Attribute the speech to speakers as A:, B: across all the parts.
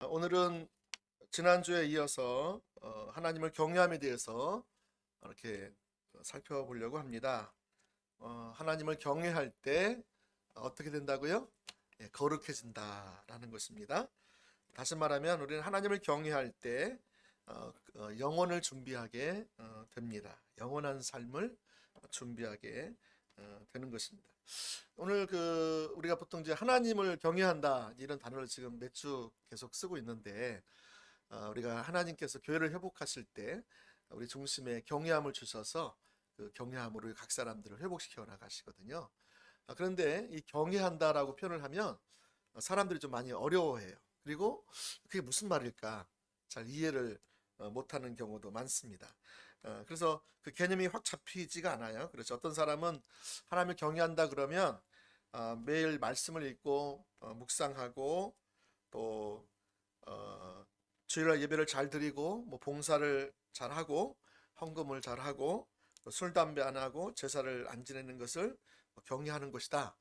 A: 오늘은 지난주에 이어서 하나님을 경외함에 대해서 이렇게 살펴보려고 합니다. 하나님을 경외할 때 어떻게 된다고요? 거룩해진다라는 것입니다. 다시 말하면 우리는 하나님을 경외할 때 영혼을 준비하게 됩니다. 영원한 삶을 준비하게 되는 것입니다. 오늘 우리가 보통 이제 하나님을 경외한다 이런 단어를 지금 몇 주 계속 쓰고 있는데 우리가 하나님께서 교회를 회복하실 때 우리 중심에 경외함을 주셔서 그 경외함으로 각 사람들을 회복시켜 나가시거든요. 그런데 이 경외한다라고 표현을 하면 사람들이 좀 많이 어려워해요. 그리고 그게 무슨 말일까 잘 이해를 못하는 경우도 많습니다. 그래서 그 개념이 확 잡히지가 않아요. 그래서 어떤 사람은 하나님을 경외한다 그러면 매일 말씀을 읽고 묵상하고 또 주일날 예배를 잘 드리고 뭐 봉사를 잘 하고 헌금을 잘 하고 술 담배 안 하고 제사를 안 지내는 것을 경외하는 것이다.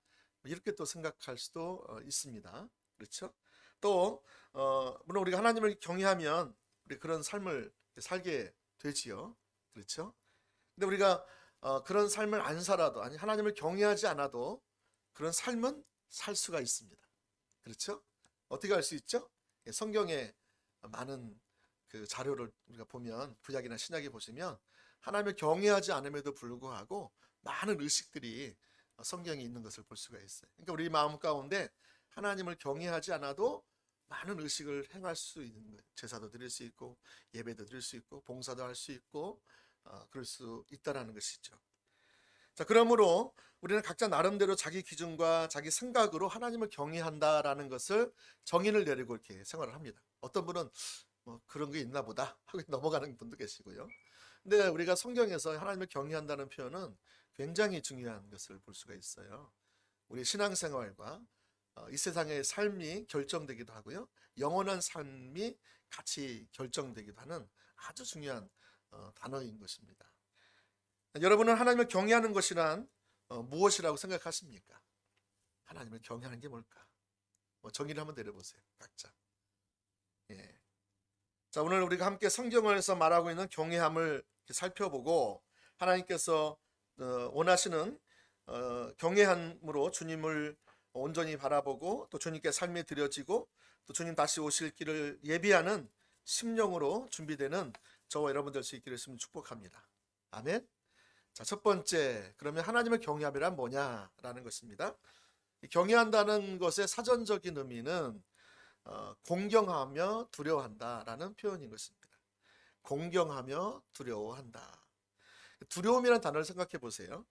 A: 이렇게 또 생각할 수도 있습니다. 그렇죠? 또 물론 우리가 하나님을 경외하면 우리 그런 삶을 살게 되지요. 그렇죠? 근데 우리가 그런 삶을 안 살아도 아니 하나님을 경외하지 않아도 그런 삶은 살 수가 있습니다. 그렇죠? 어떻게 할 수 있죠? 성경에 많은 그 자료를 우리가 보면 구약이나 신약에 보시면 하나님을 경외하지 않음에도 불구하고 많은 의식들이 성경에 있는 것을 볼 수가 있어요. 그러니까 우리 마음 가운데 하나님을 경외하지 않아도 많은 의식을 행할 수 있는 거예요. 제사도 드릴 수 있고 예배도 드릴 수 있고 봉사도 할 수 있고 그럴 수 있다라는 것이죠. 자, 그러므로 우리는 각자 나름대로 자기 기준과 자기 생각으로 하나님을 경외한다라는 것을 정의를 내리고 이렇게 생활을 합니다. 어떤 분은 뭐 그런 게 있나 보다 하고 넘어가는 분도 계시고요. 근데 우리가 성경에서 하나님을 경외한다는 표현은 굉장히 중요한 것을 볼 수가 있어요. 우리 신앙생활과 이 세상의 삶이 결정되기도 하고요. 영원한 삶이 같이 결정되기도 하는 아주 중요한 단어인 것입니다. 여러분은 하나님을 경외하는 것이란 무엇이라고 생각하십니까? 하나님을 경외하는 게 뭘까? 정의를 한번 내려보세요. 각자. 예. 자, 오늘 우리가 함께 성경에서 말하고 있는 경외함을 살펴보고 하나님께서 원하시는 경외함으로 주님을 온전히 바라보고 또 주님께 삶이 드려지고 또 주님 다시 오실 길을 예비하는 심령으로 준비되는 저와 여러분 될 수 있기를 축복합니다. 아멘. 자, 첫 번째, 그러면 하나님을 경외함이란 뭐냐라는 것입니다. 경외한다는 것의 사전적인 의미는 공경하며 두려워한다라는 표현인 것입니다. 공경하며 두려워한다. 두려움이라는 단어를 생각해 보세요.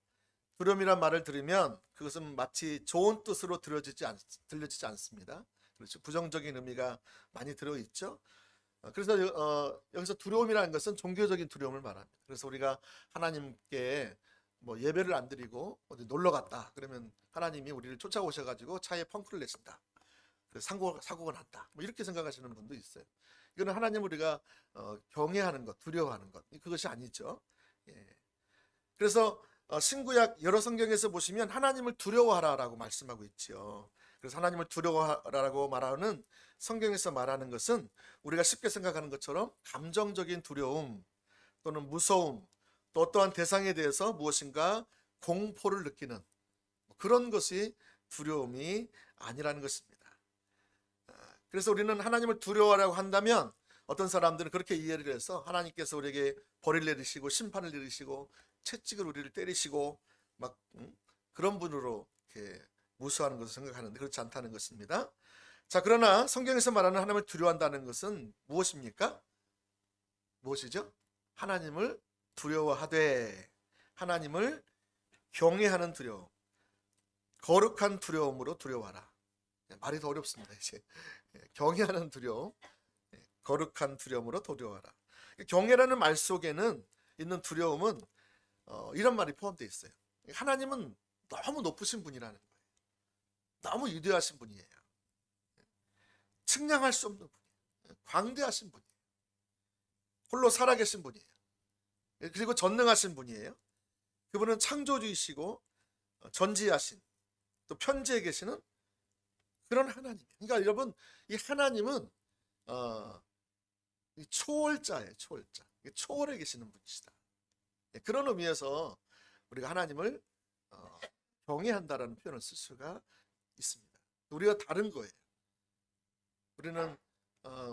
A: 두려움이란 말을 들으면 그것은 마치 좋은 뜻으로 들려지지 않습니다. 그렇죠. 부정적인 의미가 많이 들어있죠. 그래서 여기서 두려움이라는 것은 종교적인 두려움을 말합니다. 그래서 우리가 하나님께 뭐 예배를 안 드리고 어디 놀러 갔다 그러면 하나님이 우리를 쫓아오셔가지고 차에 펑크를 내신다. 사고가 났다. 뭐 이렇게 생각하시는 분도 있어요. 이거는 하나님 우리가 경외하는 것, 두려워하는 것 그것이 아니죠. 예. 그래서 신구약 여러 성경에서 보시면 하나님을 두려워하라라고 말씀하고 있죠. 그래서 하나님을 두려워하라고 말하는 성경에서 말하는 것은 우리가 쉽게 생각하는 것처럼 감정적인 두려움 또는 무서움 또 어떠한 대상에 대해서 무엇인가 공포를 느끼는 그런 것이 두려움이 아니라는 것입니다. 그래서 우리는 하나님을 두려워하라고 한다면 어떤 사람들은 그렇게 이해를 해서 하나님께서 우리에게 벌을 내리시고 심판을 내리시고 채찍을 우리를 때리시고 막 그런 분으로 이렇게 무수하는 것을 생각하는데 그렇지 않다는 것입니다. 자, 그러나 성경에서 말하는 하나님을 두려워한다는 것은 무엇입니까? 무엇이죠? 하나님을 두려워하되 하나님을 경외하는 두려움, 거룩한 두려움으로 두려워하라. 말이 더 어렵습니다. 이제 경외하는 두려움, 거룩한 두려움으로 두려워하라. 경외라는 말 속에는 있는 두려움은 이런 말이 포함되어 있어요. 하나님은 너무 높으신 분이라는 거예요. 너무 위대하신 분이에요. 측량할 수 없는 분이에요. 광대하신 분이에요. 홀로 살아계신 분이에요. 그리고 전능하신 분이에요. 그분은 창조주이시고 전지하신 또 편지에 계시는 그런 하나님이에요. 그러니까 여러분 이 하나님은 이 초월자예요. 초월자. 초월해 계시는 분이시다. 그런 의미에서 우리가 하나님을 경외한다라는 표현을 쓸 수가 있습니다. 우리가 다른 거예요. 우리는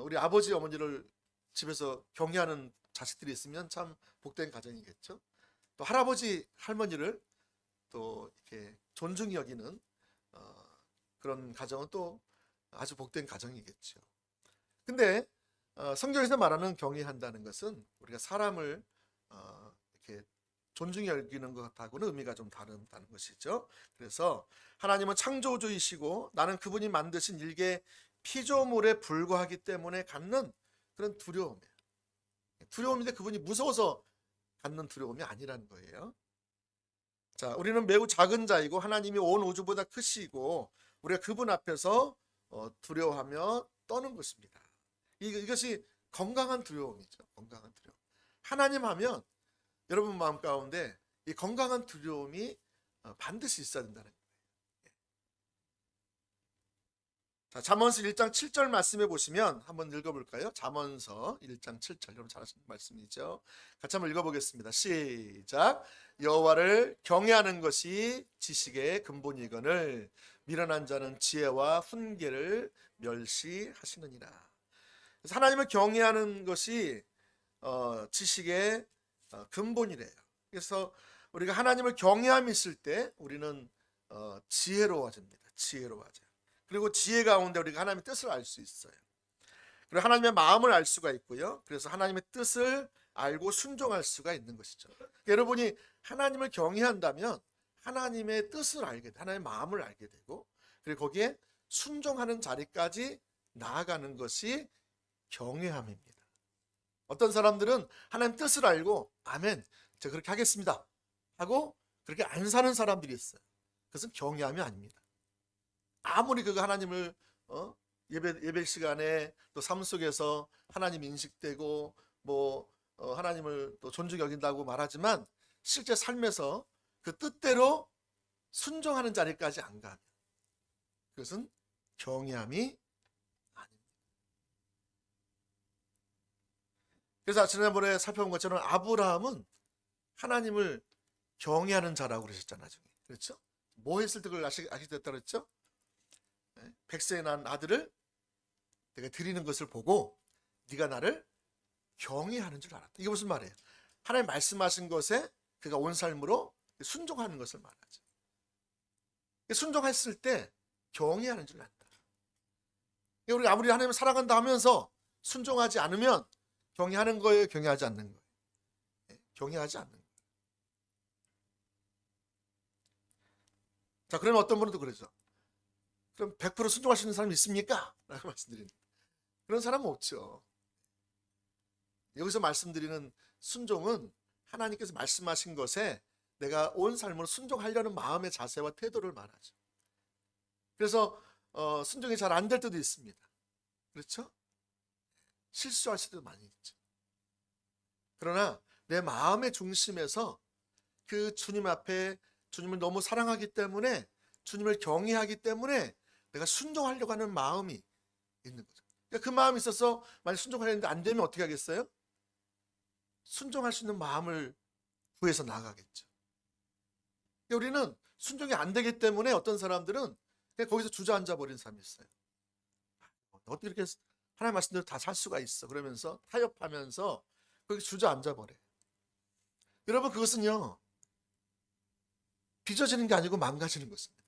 A: 우리 아버지 어머니를 집에서 경외하는 자식들이 있으면 참 복된 가정이겠죠. 또 할아버지 할머니를 또 이렇게 존중히 여기는 그런 가정은 또 아주 복된 가정이겠죠. 근데 성경에서 말하는 경외한다는 것은 우리가 사람을 이렇게 존중히 여기는 것하고는 의미가 좀 다르다는 것이죠. 그래서 하나님은 창조주이시고 나는 그분이 만드신 일개 피조물에 불과하기 때문에 갖는 그런 두려움이에요. 두려움인데 그분이 무서워서 갖는 두려움이 아니라는 거예요. 자, 우리는 매우 작은 자이고 하나님이 온 우주보다 크시고 우리가 그분 앞에서 두려워하며 떠는 것입니다. 이것이 건강한 두려움이죠. 건강한 두려움. 하나님 하면 여러분 마음 가운데 이 건강한 두려움이 반드시 있어야 된다는 거예요. 자, 잠언서 1장 7절 말씀해 보시면 한번 읽어볼까요? 잠언서 1장 7절, 여러분 잘 아시는 말씀이죠. 같이 한번 읽어보겠습니다. 시작. 여호와를 경외하는 것이 지식의 근본이거늘 미련한 자는 지혜와 훈계를 멸시하시느니라. 그래서 하나님을 경외하는 것이 지식의 근본이래요. 그래서 우리가 하나님을 경외함이 있을 때 우리는 지혜로워집니다. 지혜로워져요. 그리고 지혜 가운데 우리가 하나님의 뜻을 알 수 있어요. 그리고 하나님의 마음을 알 수가 있고요. 그래서 하나님의 뜻을 알고 순종할 수가 있는 것이죠. 여러분이 하나님을 경외한다면 하나님의 뜻을 알게 돼, 하나님의 마음을 알게 되고, 그리고 거기에 순종하는 자리까지 나아가는 것이 경외함입니다. 어떤 사람들은 하나님 뜻을 알고 아멘, 제가 그렇게 하겠습니다 하고 그렇게 안 사는 사람들이 있어요. 그것은 경외함이 아닙니다. 아무리 그가 하나님을 예배 시간에 또 삶 속에서 하나님 인식되고 뭐 하나님을 또 존중 여긴다고 말하지만 실제 삶에서 그 뜻대로 순종하는 자리까지 안 가면 그것은 경외함이 아닙니다. 그래서 지난번에 살펴본 것처럼 아브라함은 하나님을 경외하는 자라고 그러셨잖아요. 그렇죠? 뭐 했을 때 그걸 아시게 됐다 그랬죠? 100세에 난 아들을 내가 드리는 것을 보고 네가 나를 경외하는 줄 알았다. 이게 무슨 말이에요? 하나님 말씀하신 것에 그가 온 삶으로 순종하는 것을 말하죠. 순종했을 때 경외하는 줄 안다. 우리가 아무리 하나님을 사랑한다 하면서 순종하지 않으면 경외하는 거예요? 경외하지 않는 거예요? 경외하지 않는 거예요. 자, 그러면 어떤 분은 또 그러죠. 그럼 100% 순종할 수 있는 사람이 있습니까? 라고 말씀드립니다. 그런 사람은 없죠. 여기서 말씀드리는 순종은 하나님께서 말씀하신 것에 내가 온 삶으로 순종하려는 마음의 자세와 태도를 말하죠. 그래서 순종이 잘 안 될 때도 있습니다. 그렇죠? 실수할 수도 많이 있죠. 그러나 내 마음의 중심에서 그 주님 앞에 주님을 너무 사랑하기 때문에 주님을 경외하기 때문에 내가 순종하려고 하는 마음이 있는 거죠. 그러니까 그 마음이 있어서 만약 순종하려는데 안 되면 어떻게 하겠어요? 순종할 수 있는 마음을 구해서 나가겠죠. 우리는 순종이 안 되기 때문에 어떤 사람들은 그냥 거기서 주저앉아 버린 사람이 있어요. 어떻게 이렇게 하나님 말씀대로 다 살 수가 있어? 그러면서 타협하면서 거기 주저앉아 버려요. 여러분, 그것은요 빚어지는 게 아니고 망가지는 것입니다.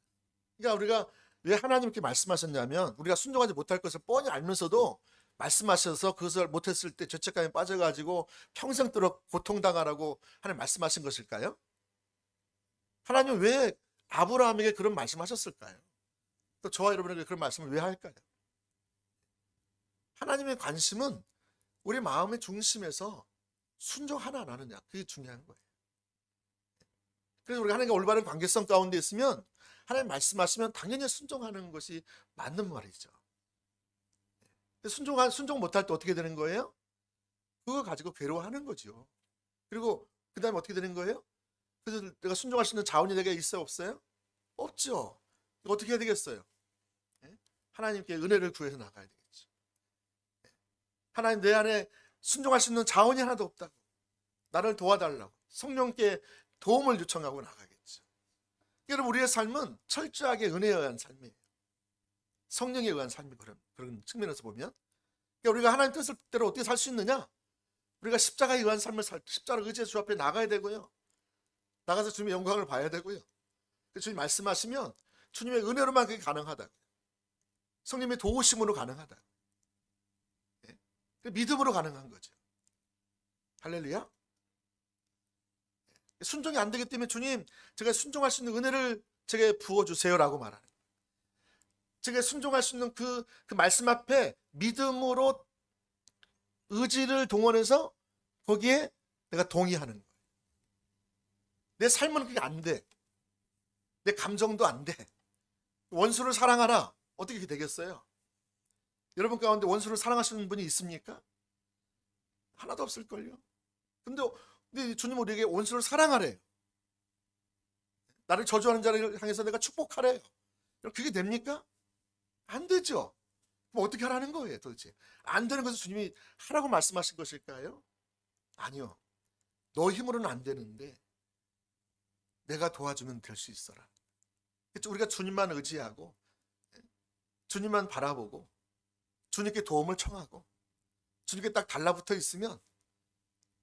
A: 그러니까 우리가 왜 하나님께 말씀하셨냐면 우리가 순종하지 못할 것을 뻔히 알면서도 말씀하셔서 그것을 못했을 때 죄책감에 빠져가지고 평생도록 고통당하라고 하나님 말씀하신 것일까요? 하나님은 왜 아브라함에게 그런 말씀하셨을까요? 또 저와 여러분에게 그런 말씀을 왜 할까요? 하나님의 관심은 우리 마음의 중심에서 순종하나 안 하느냐, 그게 중요한 거예요. 그래서 우리가 하나님과 올바른 관계성 가운데 있으면 하나님 말씀하시면 당연히 순종하는 것이 맞는 말이죠. 순종 못할 때 어떻게 되는 거예요? 그거 가지고 괴로워하는 거죠. 그리고 그 다음에 어떻게 되는 거예요? 그래서 내가 순종할 수 있는 자원이 내게 있어요? 없어요? 없죠. 어떻게 해야 되겠어요? 하나님께 은혜를 구해서 나가야 되겠죠. 하나님 내 안에 순종할 수 있는 자원이 하나도 없다고. 나를 도와달라고 성령께 도움을 요청하고 나가겠죠. 여러분, 우리의 삶은 철저하게 은혜에 의한 삶이에요. 성령에 의한 삶이 그런 측면에서 보면, 그러니까 우리가 하나님 뜻대로 어떻게 살 수 있느냐? 우리가 십자가에 의한 삶을 십자가를 의지해서 주 앞에 나가야 되고요. 나가서 주님의 영광을 봐야 되고요. 주님 말씀하시면 주님의 은혜로만 그게 가능하다. 성령의 도우심으로 가능하다. 믿음으로 가능한 거죠. 할렐루야. 순종이 안 되기 때문에 주님, 제가 순종할 수 있는 은혜를 제게 부어주세요라고 말하는 거예요. 제가 순종할 수 있는 그 말씀 앞에 믿음으로 의지를 동원해서 거기에 내가 동의하는 거예요. 내 삶은 그게 안 돼. 내 감정도 안 돼. 원수를 사랑하라. 어떻게 되겠어요? 여러분 가운데 원수를 사랑하시는 분이 있습니까? 하나도 없을걸요. 근데 주님 우리에게 원수를 사랑하래요. 나를 저주하는 자를 향해서 내가 축복하래요. 그게 됩니까? 안 되죠. 그럼 어떻게 하라는 거예요 도대체? 안 되는 것을 주님이 하라고 말씀하신 것일까요? 아니요. 너 힘으로는 안 되는데 내가 도와주면 될 수 있어라. 우리가 주님만 의지하고 주님만 바라보고 주님께 도움을 청하고 주님께 딱 달라붙어 있으면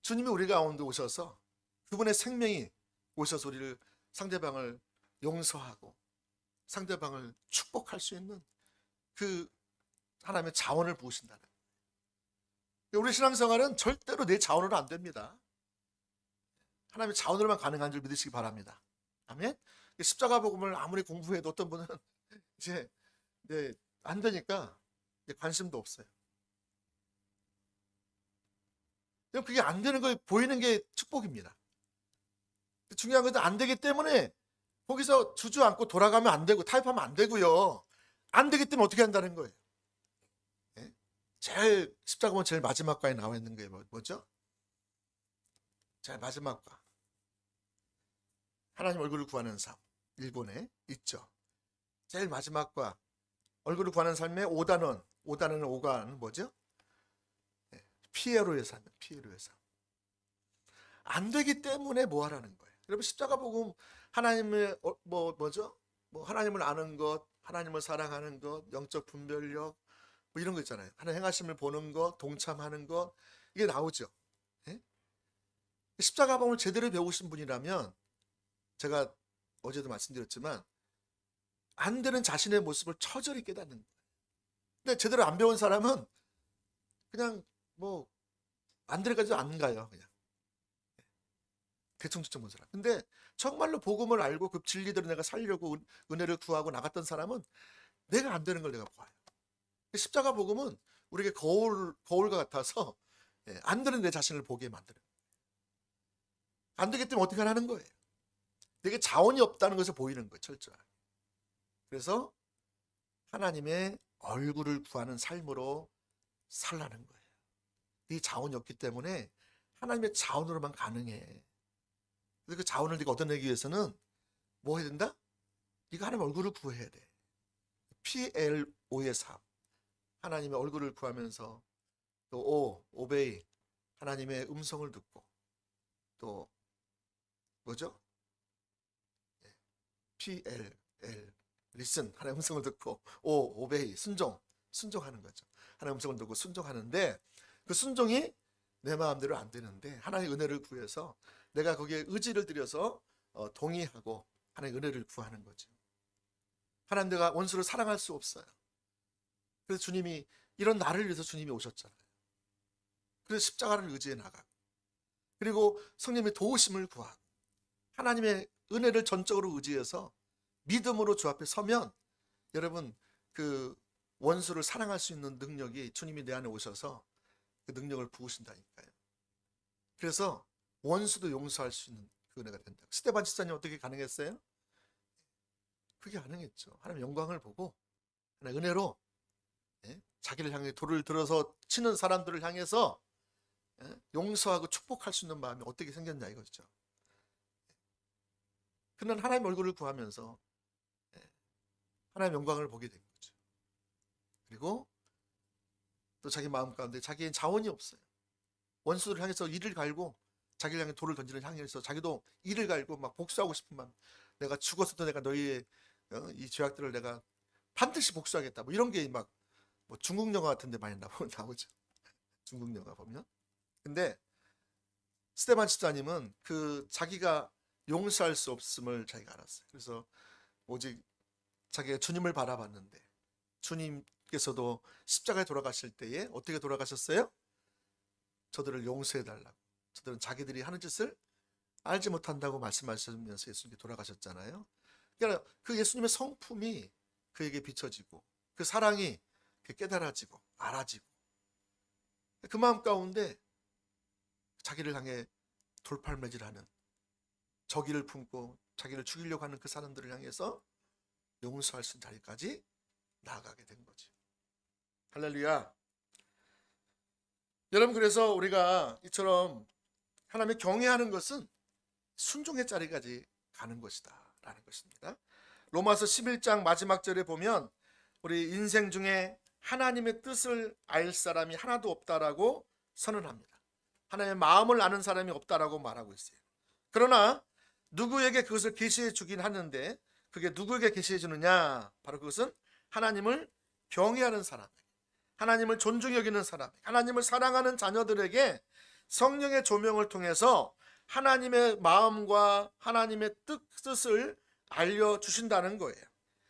A: 주님이 우리 가운데 오셔서 그분의 생명이 오셔서 우리를 상대방을 용서하고 상대방을 축복할 수 있는 그 하나님의 자원을 부으신다는 거예요. 우리 신앙생활은 절대로 내 자원으로 안 됩니다. 하나님의 자원으로만 가능한 줄 믿으시기 바랍니다. 아멘. 십자가 복음을 아무리 공부해도 어떤 분은 이제 안 되니까 관심도 없어요. 그게 안 되는 걸 보이는 게 축복입니다. 중요한 것은 안 되기 때문에 거기서 주저앉고 돌아가면 안 되고 타협하면 안 되고요. 안 되기 때문에 어떻게 한다는 거예요? 제일 십자가 보면 제일 마지막과에 나와 있는 게 뭐죠? 제일 마지막과 하나님 얼굴을 구하는 삶, 일본에 있죠. 제일 마지막과 얼굴을 구하는 삶의 5단원, 5가는 뭐죠? 피에로의 삶, 피에로의 삶. 안 되기 때문에 뭐 하라는 거예요? 여러분 십자가 복음 하나님의 뭐죠? 하나님을 아는 것, 하나님을 사랑하는 것, 영적 분별력 이런 거 있잖아요. 하나님 행하심을 보는 것, 동참하는 것 이게 나오죠. 예? 십자가 복음을 제대로 배우신 분이라면 제가 어제도 말씀드렸지만 안 되는 자신의 모습을 처절히 깨닫는 거예요. 근데 제대로 안 배운 사람은 그냥 안 들어가지도 안 가요. 그냥 대충 본 사람. 근데 정말로 복음을 알고 그 진리대로 내가 살려고 은혜를 구하고 나갔던 사람은 내가 안 되는 걸 내가 봐요. 십자가 복음은 우리에게 거울과 같아서 안 되는 내 자신을 보게 만드는 거예요. 안 되기 때문에 어떻게 하라는 거예요? 내게 자원이 없다는 것을 보이는 거예요. 철저하게. 그래서 하나님의 얼굴을 구하는 삶으로 살라는 거예요. 네 자원이 없기 때문에 하나님의 자원으로만 가능해. 그래서 그 자원을 네가 얻어내기 위해서는 뭐 해야 된다? 네가 하나님의 얼굴을 구해야 돼. PLO의 삶. 하나님의 얼굴을 구하면서 또 오베이 하나님의 음성을 듣고 또 뭐죠? PL listen 하나님의 음성을 듣고 오베이 순종하는 거죠. 하나님의 음성을 듣고 순종하는데 그 순종이 내 마음대로 안 되는데 하나님의 은혜를 구해서 내가 거기에 의지를 들여서 동의하고 하나님의 은혜를 구하는 거죠. 하나님 내가 원수를 사랑할 수 없어요. 그래서 주님이 이런 나를 위해서 주님이 오셨잖아요. 그래서 십자가를 의지해 나가고 그리고 성령의 도우심을 구하고 하나님의 은혜를 전적으로 의지해서 믿음으로 주 앞에 서면 여러분 그 원수를 사랑할 수 있는 능력이 주님이 내 안에 오셔서 그 능력을 부으신다니까요. 그래서 원수도 용서할 수 있는 그 은혜가 된다. 스데반 집사님 어떻게 가능했어요? 그게 가능했죠. 하나님 영광을 보고 하나님 은혜로 자기를 향해 돌을 들어서 치는 사람들을 향해서 용서하고 축복할 수 있는 마음이 어떻게 생겼냐 이거죠. 그는 하나님 얼굴을 구하면서 하나님 영광을 보게 된 거죠. 그리고 또 자기 마음 가운데 자기의 자원이 없어요. 원수를 향해서 이를 갈고 자기를 향해 돌을 던지는 향해서 자기도 이를 갈고 막 복수하고 싶은 마음. 내가 죽어서도 내가 너희의 이 죄악들을 내가 반드시 복수하겠다. 뭐 이런 게 막 뭐 중국 영화 같은데 많이 나오죠. 중국 영화 보면. 근데 스테반 집사님은 그 자기가 용서할 수 없음을 자기가 알았어요. 그래서 오직 자기가 주님을 바라봤는데 주님께서도 십자가에 돌아가실 때에 어떻게 돌아가셨어요? 저들을 용서해 달라고. 저들은 자기들이 하는 짓을 알지 못한다고 말씀하시면서 예수님께 돌아가셨잖아요. 그러니까 그 예수님의 성품이 그에게 비춰지고 그 사랑이 깨달아지고 알아지고 그 마음 가운데 자기를 향해 돌팔매질하는 적의를 품고 자기를 죽이려고 하는 그 사람들을 향해서 용서할 수 있는 자리까지 나아가게 된 거죠. 할렐루야. 여러분, 그래서 우리가 이처럼 하나님의 경외하는 것은 순종의 자리까지 가는 것이다 라는 것입니다. 로마서 11장 마지막 절에 보면 우리 인생 중에 하나님의 뜻을 알 사람이 하나도 없다라고 선언합니다. 하나님의 마음을 아는 사람이 없다라고 말하고 있어요. 그러나 누구에게 그것을 계시해 주긴 하는데 그게 누구에게 계시해 주느냐? 바로 그것은 하나님을 경외하는 사람, 하나님을 존중히 여기는 사람, 하나님을 사랑하는 자녀들에게 성령의 조명을 통해서 하나님의 마음과 하나님의 뜻을 알려주신다는 거예요.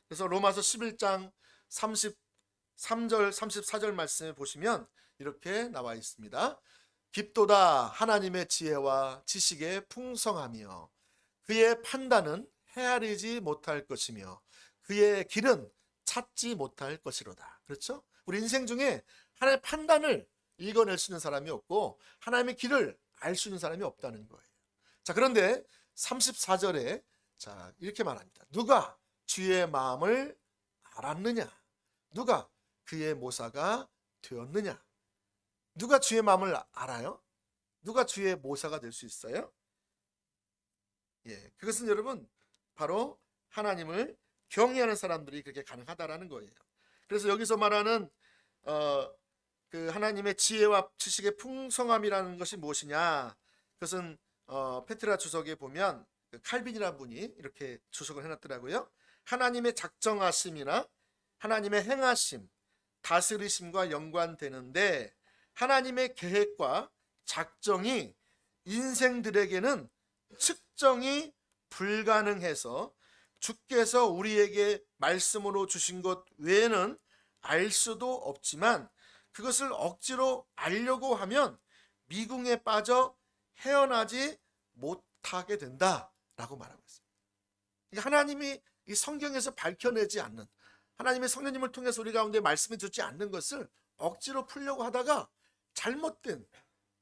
A: 그래서 로마서 11장 33절 34절 말씀에 보시면 이렇게 나와 있습니다. 깊도다 하나님의 지혜와 지식의 풍성하며 그의 판단은 헤아리지 못할 것이며 그의 길은 찾지 못할 것이로다. 그렇죠? 우리 인생 중에 하나님의 판단을 읽어낼 수 있는 사람이 없고 하나님의 길을 알 수 있는 사람이 없다는 거예요. 자, 그런데 34절에 자, 이렇게 말합니다. 누가 주의 마음을 알았느냐? 누가 그의 모사가 되었느냐? 누가 주의 마음을 알아요? 누가 주의 모사가 될 수 있어요? 예, 그것은 여러분 바로 하나님을 경외하는 사람들이 그렇게 가능하다라는 거예요. 그래서 여기서 말하는 그 하나님의 지혜와 지식의 풍성함이라는 것이 무엇이냐? 그것은 페트라 주석에 보면 칼빈이라는 분이 이렇게 주석을 해놨더라고요. 하나님의 작정하심이나 하나님의 행하심, 다스리심과 연관되는데 하나님의 계획과 작정이 인생들에게는 측정이 불가능해서 주께서 우리에게 말씀으로 주신 것 외에는 알 수도 없지만 그것을 억지로 알려고 하면 미궁에 빠져 헤어나지 못하게 된다라고 말하고 있습니다. 하나님이 이 성경에서 밝혀내지 않는, 하나님의 성령님을 통해서 우리 가운데 말씀해 주지 않는 것을 억지로 풀려고 하다가 잘못된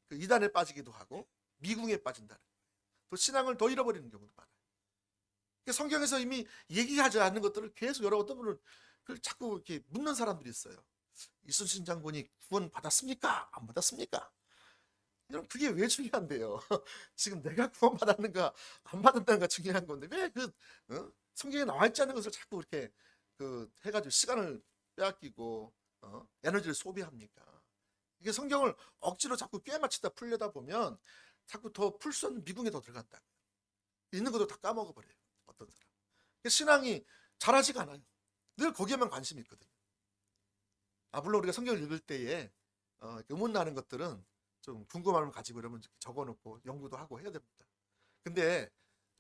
A: 그 이단에 빠지기도 하고 미궁에 빠진다는 거예요. 또 신앙을 더 잃어버리는 경우도 많아요. 성경에서 이미 얘기하지 않는 것들을 계속 어떤 분은 자꾸 이렇게 묻는 사람들이 있어요. 이순신 장군이 구원 받았습니까? 안 받았습니까? 여러분, 그게 왜 중요한데요? 지금 내가 구원 받았는가 안 받았는가 중요한 건데 왜 성경에 나와 있지 않은 것을 자꾸 이렇게 해가지고 시간을 빼앗기고 에너지를 소비합니까? 이게 성경을 억지로 자꾸 꿰맞추다 풀려다 보면 자꾸 더 풀 수 없는 미궁에 더 들어간다. 있는 것도 다 까먹어 버려요. 어떤 사람. 신앙이 잘하지가 않아요. 늘 거기에만 관심이 있거든요. 물론 우리가 성경을 읽을 때에 의문 나는 것들은 좀 궁금함을 가지고 이러면 적어놓고 연구도 하고 해야 됩니다. 근데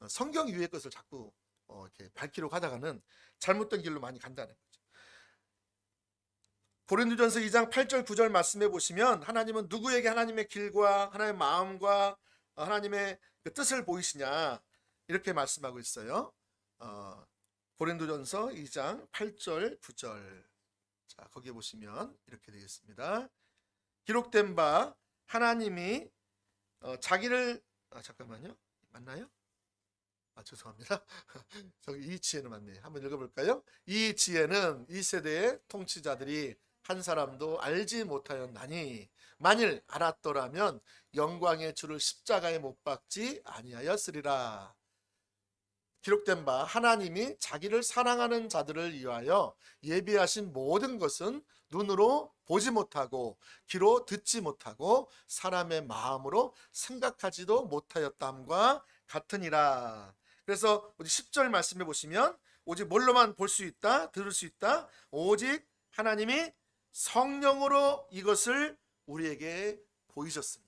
A: 성경 위의 것을 자꾸 이렇게 밝히려고 하다가는 잘못된 길로 많이 간다는 거죠. 고린도전서 2장 8절 9절 말씀해 보시면 하나님은 누구에게 하나님의 길과 하나님의 마음과 하나님의 그 뜻을 보이시냐 이렇게 말씀하고 있어요. 고린도전서 2장 8절 9절 자, 거기에 보시면 이렇게 되겠습니다. 기록된 바 하나님이 자기를 잠깐만요. 맞나요? 죄송합니다. 저기 이 지혜는 맞네요. 한번 읽어볼까요? 이 지혜는 이 세대의 통치자들이 한 사람도 알지 못하였나니 만일 알았더라면 영광의 주를 십자가에 못 박지 아니하였으리라. 기록된 바 하나님이 자기를 사랑하는 자들을 위하여 예비하신 모든 것은 눈으로 보지 못하고 귀로 듣지 못하고 사람의 마음으로 생각하지도 못하였담과 같으니라. 그래서 10절 말씀해 보시면 오직 뭘로만 볼 수 있다, 들을 수 있다? 오직 하나님이 성령으로 이것을 우리에게 보이셨으니.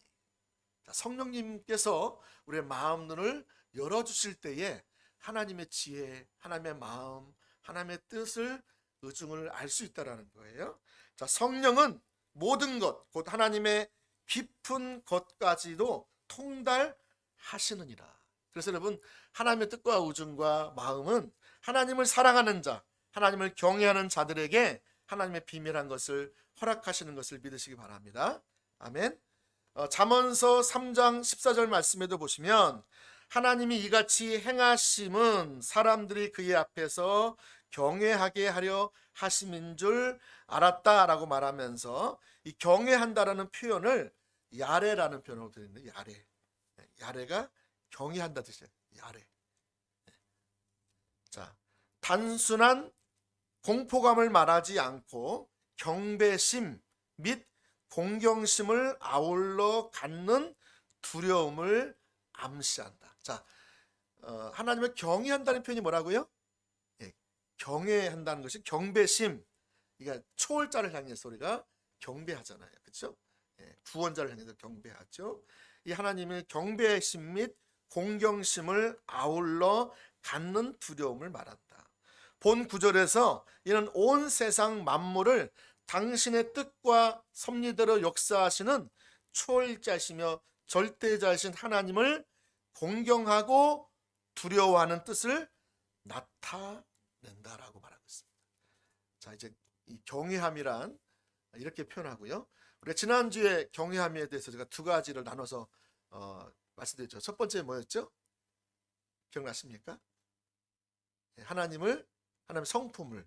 A: 성령님께서 우리의 마음 눈을 열어주실 때에 하나님의 지혜, 하나님의 마음, 하나님의 뜻을, 의중을 알 수 있다는 거예요. 자, 성령은 모든 것, 곧 하나님의 깊은 것까지도 통달하시느니라. 그래서 여러분, 하나님의 뜻과 의중과 마음은 하나님을 사랑하는 자, 하나님을 경외하는 자들에게 하나님의 비밀한 것을 허락하시는 것을 믿으시기 바랍니다. 아멘. 잠언서 3장 14절 말씀에도 보시면 하나님이 이같이 행하심은 사람들이 그의 앞에서 경외하게 하려 하심인 줄 알았다라고 말하면서 이 경외한다라는 표현을 야레라는 표현으로 드리는데, 야레가 경외한다 뜻이에요. 야레. 자, 단순한 공포감을 말하지 않고 경배심 및 공경심을 아울러 갖는 두려움을 암시한다. 자, 하나님을 경외한다는 표현이 뭐라고요? 예, 경외한다는 것이 경배심. 그러니까 초월자를 향해서 우리가 경배하잖아요, 그렇죠? 예, 구원자를 향해서 경배하죠. 이 하나님의 경배심 및 공경심을 아울러 갖는 두려움을 말한다. 본 구절에서 이는 온 세상 만물을 당신의 뜻과 섭리대로 역사하시는 초월자시며 절대자이신 하나님을 공경하고 두려워하는 뜻을 나타낸다라고 말하고 있습니다. 자, 이제 이 경외함이란 이렇게 표현하고요. 우리가 지난주에 경외함에 대해서 제가 두 가지를 나눠서 말씀드렸죠. 첫 번째 뭐였죠? 기억나십니까? 하나님의 성품을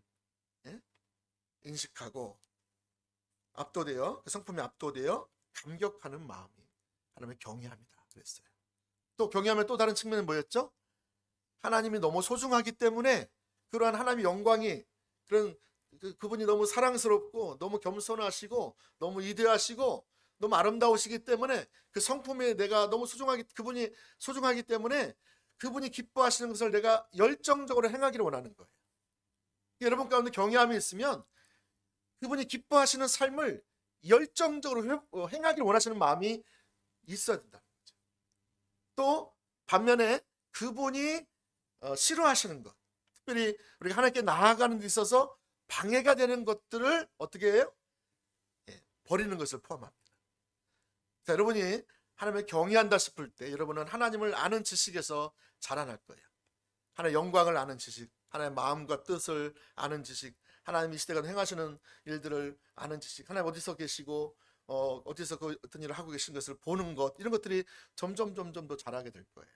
A: 인식하고 압도되어, 그 성품에 압도되어 감격하는 마음이 하나님의 경외함이다 그랬어요. 또 경외함의 또 다른 측면은 뭐였죠? 하나님이 너무 소중하기 때문에 그러한 하나님의 영광이, 그런 그분이 너무 사랑스럽고 너무 겸손하시고 너무 위대하시고 너무 아름다우시기 때문에 그 성품에 내가 너무 그분이 소중하기 때문에 그분이 기뻐하시는 것을 내가 열정적으로 행하기를 원하는 거예요. 여러분 가운데 경외함이 있으면 그분이 기뻐하시는 삶을 열정적으로 행하기를 원하시는 마음이 있어야 된다는 거죠. 또 반면에 그분이 싫어하시는 것, 특별히 우리가 하나님께 나아가는 데 있어서 방해가 되는 것들을 어떻게 해요? 버리는 것을 포함합니다. 자, 여러분이 하나님을 경외한다 싶을 때 여러분은 하나님을 아는 지식에서 자라날 거예요. 하나님의 영광을 아는 지식, 하나님의 마음과 뜻을 아는 지식, 하나님이 이 시대가 행하시는 일들을 아는 지식, 하나님 어디서 계시고 어디서 어떤 일을 하고 계신 것을 보는 것, 이런 것들이 점점 더 자라게 될 거예요.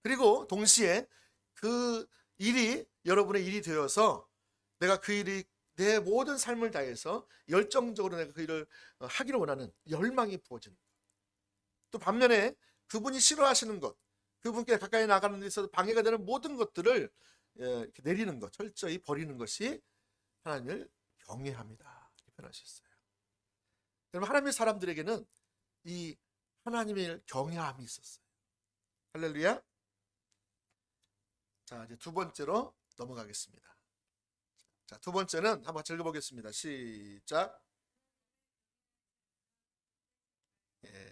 A: 그리고 동시에 그 일이 여러분의 일이 되어서 내가 그 일이 내 모든 삶을 다해서 열정적으로 내가 그 일을 하기를 원하는 열망이 부어지는 것. 또 반면에 그분이 싫어하시는 것, 그분께 가까이 나가는 데 있어서 방해가 되는 모든 것들을 이렇게 내리는 것, 철저히 버리는 것이 하나님을 경외합니다. 이렇게 표현하셨어요. 여러분, 하나님의 사람들에게는 이 하나님의 경외함이 있었어요. 할렐루야. 자, 이제 두 번째로 넘어가겠습니다. 자, 두 번째는 한번 읽어보겠습니다. 시작.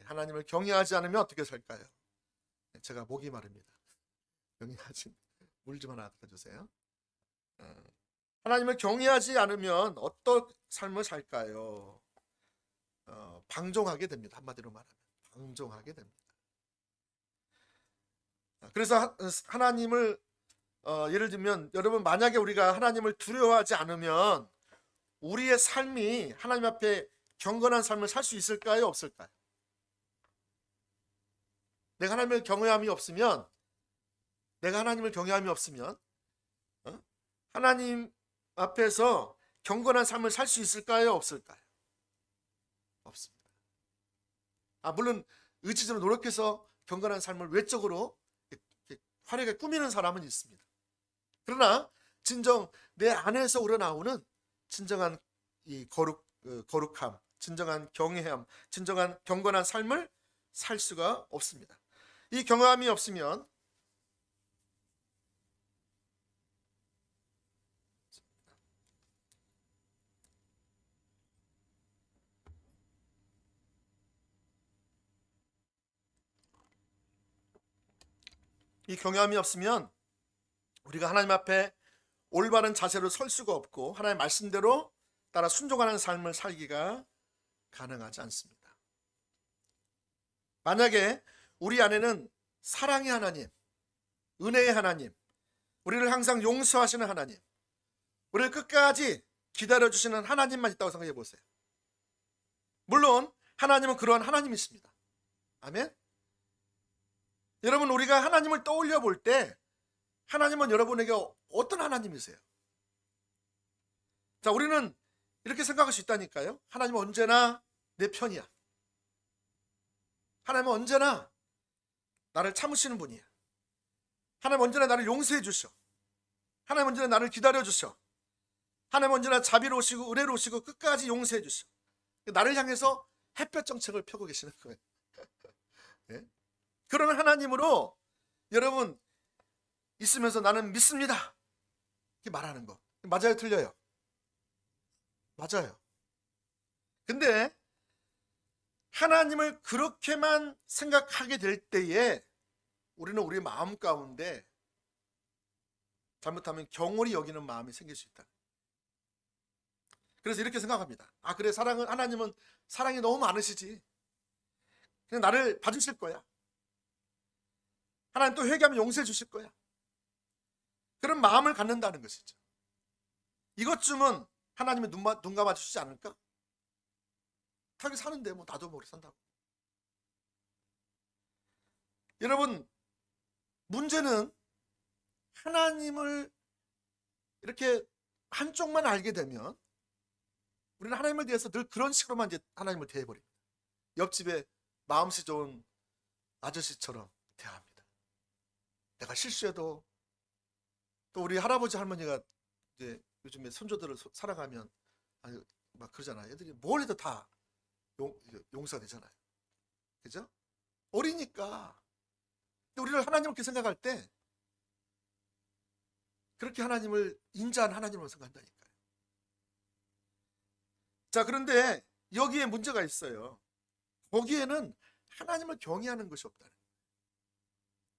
A: 하나님을 경외하지 않으면 어떻게 살까요? 제가 목이 마릅니다. 경외하지, 물 좀 하나 갖다 주세요. 하나님을 경외하지 않으면 어떤 삶을 살까요? 방종하게 됩니다. 한마디로 말하면 방종하게 됩니다. 그래서 하나님을 예를 들면 여러분, 만약에 우리가 하나님을 두려워하지 않으면 우리의 삶이 하나님 앞에 경건한 삶을 살 수 있을까요? 없을까요? 내가 하나님을 경외함이 없으면 하나님 앞에서 경건한 삶을 살 수 있을까요? 없을까요? 없습니다. 물론 의지적으로 노력해서 경건한 삶을 외적으로 화려하게 꾸미는 사람은 있습니다. 그러나 진정 내 안에서 우러나오는 진정한 이 거룩함, 진정한 경외함, 진정한 경건한 삶을 살 수가 없습니다. 이 경외함이 없으면 우리가 하나님 앞에 올바른 자세로 설 수가 없고 하나님의 말씀대로 따라 순종하는 삶을 살기가 가능하지 않습니다. 만약에 우리 안에는 사랑의 하나님, 은혜의 하나님, 우리를 항상 용서하시는 하나님, 우리를 끝까지 기다려주시는 하나님만 있다고 생각해 보세요. 물론 하나님은 그러한 하나님이십니다. 아멘. 여러분, 우리가 하나님을 떠올려 볼 때 하나님은 여러분에게 어떤 하나님이세요? 자, 우리는 이렇게 생각할 수 있다니까요. 하나님은 언제나 내 편이야. 하나님은 언제나 나를 참으시는 분이야. 하나님은 언제나 나를 용서해 주셔. 하나님은 언제나 나를 기다려 주셔. 하나님은 언제나 자비로우시고 은혜로우시고 끝까지 용서해 주셔. 나를 향해서 햇볕 정책을 펴고 계시는 거예요. 네? 그런 하나님으로 여러분 있으면서 나는 믿습니다, 이렇게 말하는 거 맞아요, 틀려요? 맞아요. 근데 하나님을 그렇게만 생각하게 될 때에 우리는 우리 마음 가운데 잘못하면 경홀히 여기는 마음이 생길 수 있다. 그래서 이렇게 생각합니다. 아, 그래, 하나님은 사랑이 너무 많으시지, 그냥 나를 봐주실 거야. 하나님 또 회개하면 용서해 주실 거야. 그런 마음을 갖는다는 것이죠. 이것쯤은 하나님이 눈 감아주시지 않을까? 자기 사는데 뭐 나도 모르게 산다고. 여러분, 문제는 하나님을 이렇게 한쪽만 알게 되면 우리는 하나님을 대해서 늘 그런 식으로만 이제 하나님을 대해버립니다. 옆집에 마음씨 좋은 아저씨처럼 대합니다. 내가 실수해도, 또 우리 할아버지 할머니가 이제 요즘에 손주들을 사랑하면 막 그러잖아요. 애들이 뭘 해도 다 용서가 되잖아요. 그죠? 어리니까. 근데 우리를 하나님을 그렇게 생각할 때 그렇게 하나님을 인자한 하나님으로 생각한다니까요. 자, 그런데 여기에 문제가 있어요. 거기에는 하나님을 경외하는 것이 없다는 거예요.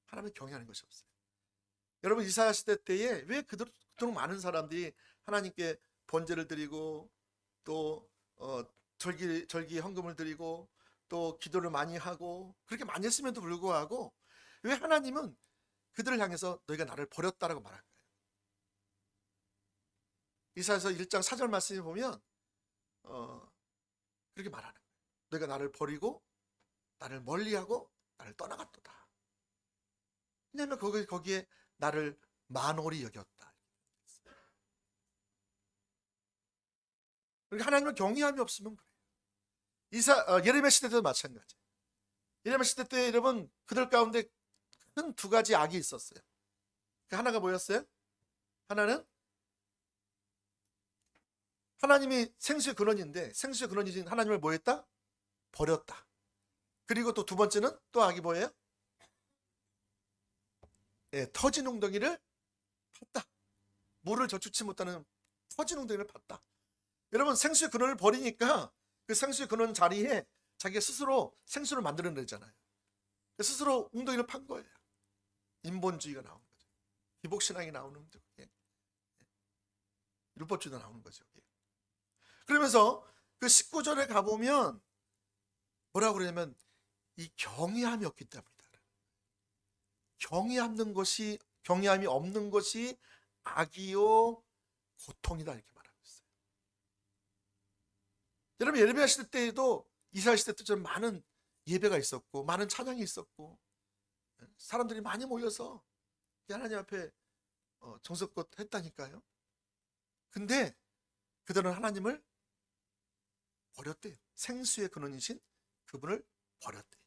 A: 하나님을 경외하는 것이 없어요. 여러분, 이사야 시대 때에 왜 그토록 많은 사람들이 하나님께 번제를 드리고 또 절기 헌금을 드리고 또 기도를 많이 하고 그렇게 많이 했음에도 불구하고 왜 하나님은 그들을 향해서 너희가 나를 버렸다라고 말한 거예요? 이사야서 1장 4절 말씀에 보면 그렇게 말하는 거예요. 너희가 나를 버리고 나를 멀리하고 나를 떠나갔도다. 왜냐하면 거기에 나를 만홀히 여겼다. 그러니까 하나님을 경외함이 없으면 그래요. 예레미야 시대 때도 마찬가지. 예레미야 시대 때 여러분, 그들 가운데 큰 두 가지 악이 있었어요. 그 하나가 뭐였어요? 하나는 하나님이 생수의 근원인데 생수의 근원이신 하나님을 뭐 했다? 버렸다. 그리고 또 두 번째는 또 악이 뭐예요? 터진 웅덩이를 팠다. 물을 저축치 못하는 터진 웅덩이를 팠다. 여러분, 생수의 근원을 버리니까 그 생수의 근원 자리에 자기가 스스로 생수를 만들어내잖아요. 스스로 웅덩이를 판 거예요. 인본주의가 나오는 거죠. 기복신앙이 나오는 거죠. 율법주의가 나오는 거죠. 그러면서 그 19절에 가보면 뭐라고 그러냐면 이 경외함이 없기 때문이다. 경외함이 없는 것이 악이요 고통이다, 이렇게 말하고 있어요. 여러분, 예레미야 시대 때에도 이스라엘 시대 때처럼 많은 예배가 있었고 많은 찬양이 있었고 사람들이 많이 모여서 하나님 앞에 정성껏 했다니까요. 근데 그들은 하나님을 버렸대요. 생수의 근원이신 그분을 버렸대요.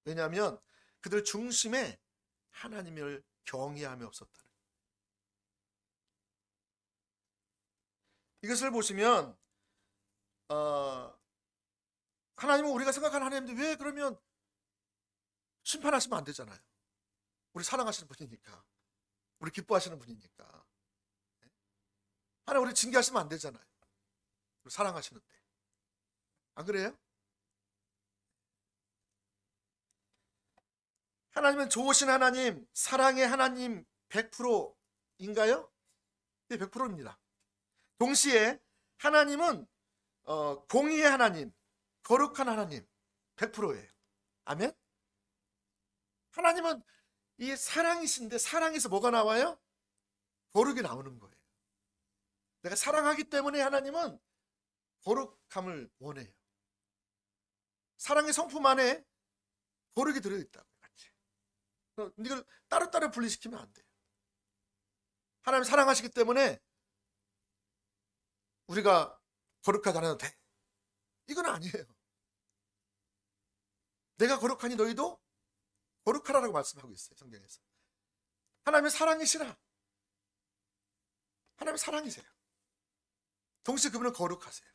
A: 왜냐하면 그들 중심에 하나님을 경외함이 없었다는 거예요. 이것을 보시면 하나님은 우리가 생각하는 하나님인데 왜 그러면 심판하시면 안 되잖아요. 우리 사랑하시는 분이니까, 우리 기뻐하시는 분이니까. 하나님 우리 징계하시면 안 되잖아요. 우리 사랑하시는데. 안 그래요? 하나님은 좋으신 하나님, 사랑의 하나님 100%인가요? 네, 100%입니다. 동시에 하나님은 공의의 하나님, 거룩한 하나님 100%예요. 아멘? 하나님은 이 사랑이신데 사랑에서 뭐가 나와요? 거룩이 나오는 거예요. 내가 사랑하기 때문에 하나님은 거룩함을 원해요. 사랑의 성품 안에 거룩이 들어있다고. 이걸 따로따로 분리시키면 안 돼요. 하나님 사랑하시기 때문에 우리가 거룩하지 않아도 돼. 이건 아니에요. 내가 거룩하니 너희도 거룩하라고 말씀하고 있어요. 성경에서. 하나님의 사랑이시라. 하나님의 사랑이세요. 동시에 그분은 거룩하세요.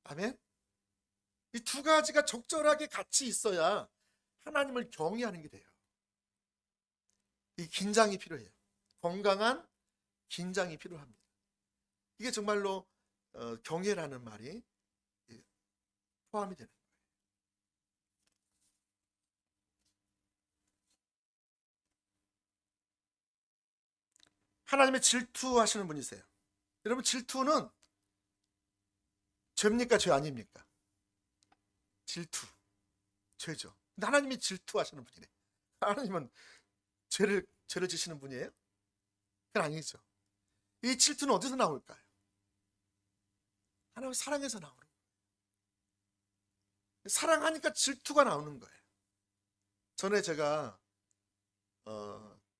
A: 아멘. 이 두 가지가 적절하게 같이 있어야 하나님을 경외하는 게 돼요. 이 긴장이 필요해요. 건강한 긴장이 필요합니다. 이게 정말로 경외라는 말이 포함이 되는 거예요. 하나님의 질투하시는 분이세요. 여러분, 질투는 죄입니까? 죄 아닙니까? 질투, 죄죠. 근데 하나님이 질투하시는 분이래. 하나님은 죄를 지시는 분이에요? 그건 아니죠. 이 질투는 어디서 나올까요? 하나님의 사랑에서 나오는 거예요. 사랑하니까 질투가 나오는 거예요. 전에 제가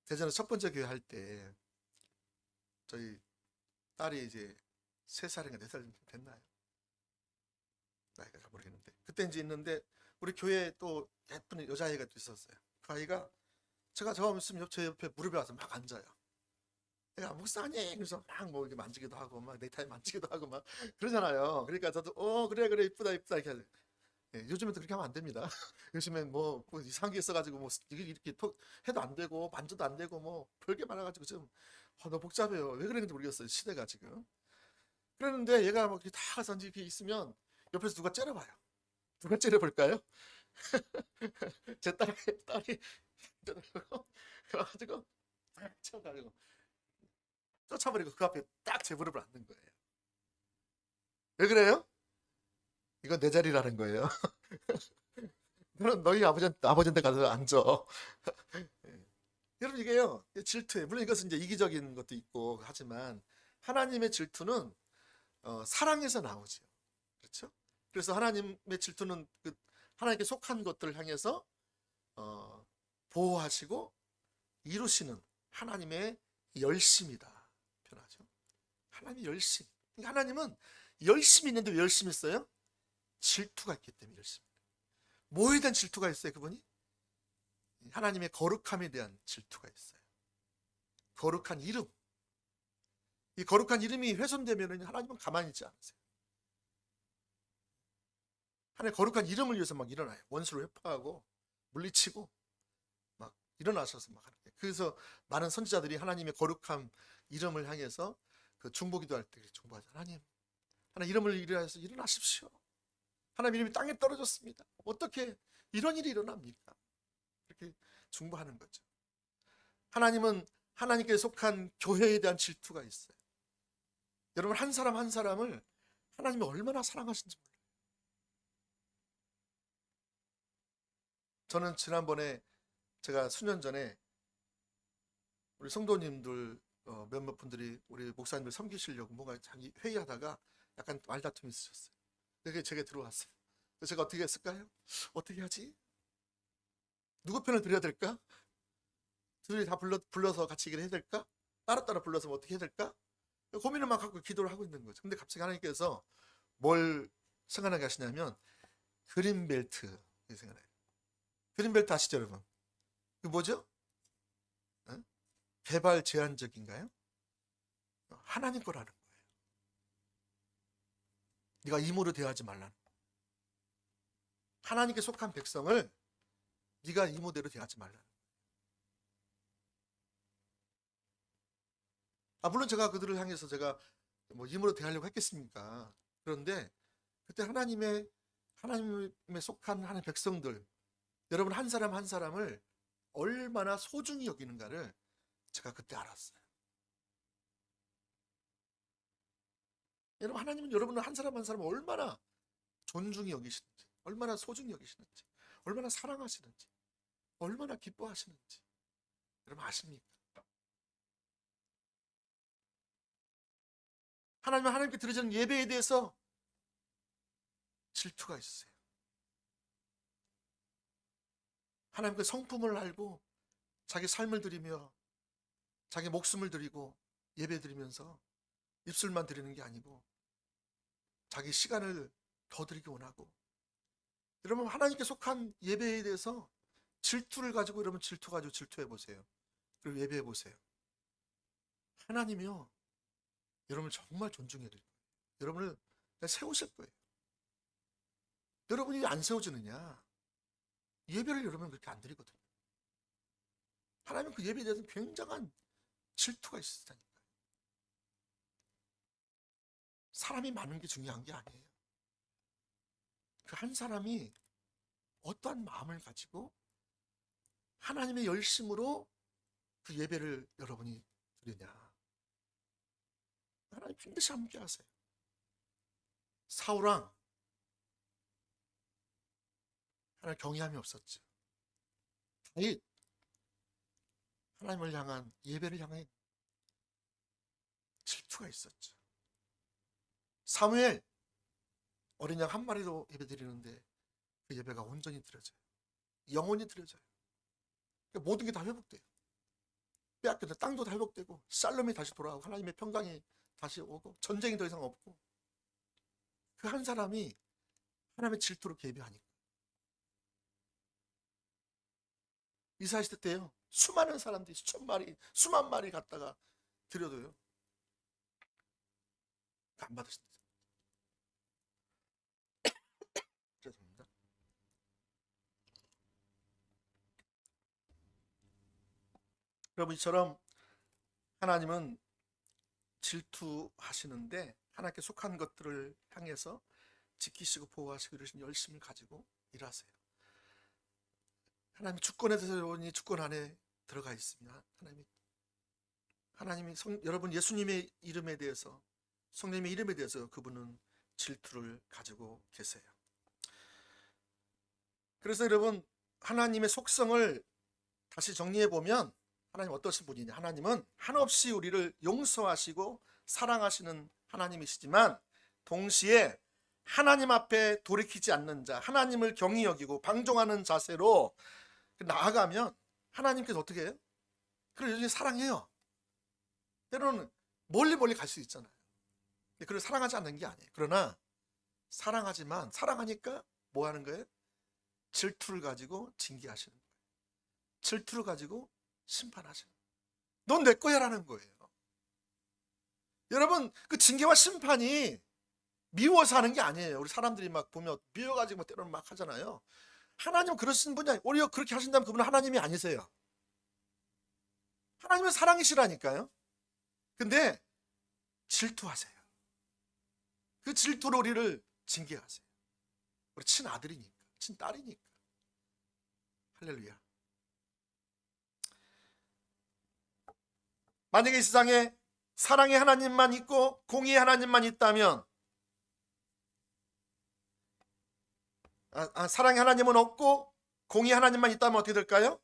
A: 대전에 첫 번째 교회 할 때 저희 딸이 이제 3살인가 4살 됐나요? 나이가 잘 모르겠는데 그때 이제 있는데 우리 교회에 또 예쁜 여자아이가 또 있었어요. 그 아이가 제가 저하고 있으면 제 옆에 무릎에 와서 막 앉아요. 내가 목사님 그래서 막 뭐 이렇게 만지기도 하고 막 넥타이 만지기도 하고 막 그러잖아요. 그러니까 저도 그래 이쁘다 이렇게 하죠. 예, 요즘엔 또 그렇게 하면 안 됩니다. 요즘엔 뭐 이상한 게 있어가지고 뭐 이렇게 해도 안 되고 만져도 안 되고 뭐 별게 많아가지고 지금 너무 복잡해요. 왜 그랬는지 모르겠어요. 시대가 지금. 그랬는데 얘가 막 이렇게 다 가서 이렇게 있으면 옆에서 누가 째려봐요. 누가 째려볼까요? 제 딸이 그래가지고 쳐가지고 쫓아버리고 그 앞에 딱 제 무릎을 앉는 거예요. 왜 그래요? 이건 내 자리라는 거예요. 너는 너희 아버지한테 가서 앉아. 예. 여러분 이게요 질투예요. 물론 이것은 이제 이기적인 것도 있고 하지만 하나님의 질투는 사랑에서 나오죠. 그렇죠? 그래서 하나님의 질투는 그 하나님께 속한 것들을 향해서 보호하시고 이루시는 하나님의 열심이다 표현하죠. 하나님의 열심. 그러니까 하나님은 열심이 있는데 왜 열심히 있어요? 질투가 있기 때문에 열심히. 뭐에 대한 질투가 있어요? 그분이 하나님의 거룩함에 대한 질투가 있어요. 거룩한 이름. 이 거룩한 이름이 훼손되면 하나님은 가만히 있지 않으세요. 하나님의 거룩한 이름을 위해서 막 일어나요. 원수를 회파하고 물리치고 막 일어나셔서 막 하는 거예요. 그래서 많은 선지자들이 하나님의 거룩함 이름을 향해서 그 중보기도 할 때 중보하죠. 하나님 이름을 위해서 일어나십시오. 하나님 이름이 땅에 떨어졌습니다. 어떻게 이런 일이 일어납니까? 그렇게 중보하는 거죠. 하나님은 하나님께 속한 교회에 대한 질투가 있어요. 여러분 한 사람 한 사람을 하나님이 얼마나 사랑하신지 몰라요. 저는 지난번에 제가 수년 전에 우리 성도님들 몇몇 분들이 우리 목사님들 섬기시려고 뭔가 자기 회의하다가 약간 말다툼이 있으셨어요. 그게 제게 들어왔어요. 그래서 제가 어떻게 했을까요? 어떻게 하지? 누구 편을 들어야 될까? 둘이 다 불러서 같이 얘기를 해야 될까? 따로따로 불러서 뭐 어떻게 해야 될까? 고민을 막 하고 기도를 하고 있는 거죠. 근데 갑자기 하나님께서 뭘 생각나게 하시냐면 그린벨트 생각나요. 그린벨트 아시죠, 여러분? 그 뭐죠? 어? 개발 제한적인가요? 하나님 거라는 거예요. 네가 임으로 대하지 말라는 거예요. 하나님께 속한 백성을 네가 이모대로 대하지 말라는 거예요. 물론 제가 그들을 향해서 제가 뭐 임으로 대하려고 했겠습니까? 그런데 그때 하나님의 속한 하나님 백성들, 여러분 한 사람 한 사람을 얼마나 소중히 여기는가를 제가 그때 알았어요. 여러분, 하나님은 여러분을 한 사람 한 사람을 얼마나 존중히 여기시는지, 얼마나 소중히 여기시는지, 얼마나 사랑하시는지, 얼마나 기뻐하시는지 여러분 아십니까? 하나님은 하나님께 드려지는 예배에 대해서 질투가 있으세요. 하나님께 성품을 알고 자기 삶을 드리며 자기 목숨을 드리고 예배 드리면서 입술만 드리는 게 아니고 자기 시간을 더 드리기 원하고, 여러분 하나님께 속한 예배에 대해서 질투를 가지고 여러분 질투 가지고 질투해 보세요. 그리고 예배해 보세요. 하나님이요 여러분을 정말 존중해 드릴 거예요. 여러분을 세우실 거예요. 여러분이 안 세워지느냐? 예배를 여러분 그렇게 안 드리거든요. 하나님은 그 예배에 대해서 굉장한 질투가 있으시다니까요. 사람이 많은 게 중요한 게 아니에요. 그 한 사람이 어떠한 마음을 가지고 하나님의 열심으로 그 예배를 여러분이 드리냐. 하나님 반드시 함께 하세요. 사울왕 하나님 경외함이 없었죠. 다윗 하나님을 향한 예배를 향한 질투가 있었죠. 사무엘 어린 양 한 마리로 예배 드리는데 그 예배가 온전히 드려져요. 영원히 드려져요. 그러니까 모든 게 다 회복돼요. 빼앗겨도 땅도 다 회복되고 살롬이 다시 돌아오고 하나님의 평강이 다시 오고 전쟁이 더 이상 없고, 그 한 사람이 하나님의 질투로 예배하니까. 이사야 시대 때요 수많은 사람들이 수만 마리 갖다가 드려도요 안 받으신다. 죄송합니다. 여러분 이처럼 하나님은 질투하시는데 하나님께 속한 것들을 향해서 지키시고 보호하시고 이러신 열심을 가지고 일하세요. 하나님의 주권에 대해서 여러분이 주권 안에 들어가 있습니다. 하나님이 여러분 예수님의 이름에 대해서, 성령님의 이름에 대해서 그분은 질투를 가지고 계세요. 그래서 여러분 하나님의 속성을 다시 정리해 보면 하나님 어떠신 분이냐? 하나님은 한없이 우리를 용서하시고 사랑하시는 하나님이시지만 동시에 하나님 앞에 돌이키지 않는 자, 하나님을 경히 여기고 방종하는 자세로 나아가면 하나님께서 어떻게 해요? 그를 여전히 사랑해요. 때로는 멀리 갈 수 있잖아요. 근데 그를 사랑하지 않는 게 아니에요. 그러나 사랑하지만 사랑하니까 뭐 하는 거예요? 질투를 가지고 징계하시는 거예요. 질투를 가지고 심판하시는 거예요. 넌 내 거야 라는 거예요. 여러분 그 징계와 심판이 미워서 하는 게 아니에요. 우리 사람들이 막 보면 미워가지고 때로는 막 하잖아요. 하나님은 그러신 분이 아니에요. 오히려 그렇게 하신다면 그분은 하나님이 아니세요. 하나님은 사랑이시라니까요. 근데 질투하세요. 그 질투로 우리를 징계하세요. 우리 친아들이니까, 친딸이니까. 할렐루야. 만약에 이 세상에 사랑의 하나님만 있고 공의의 하나님만 있다면, 사랑의 하나님은 없고 공의의 하나님만 있다면 어떻게 될까요?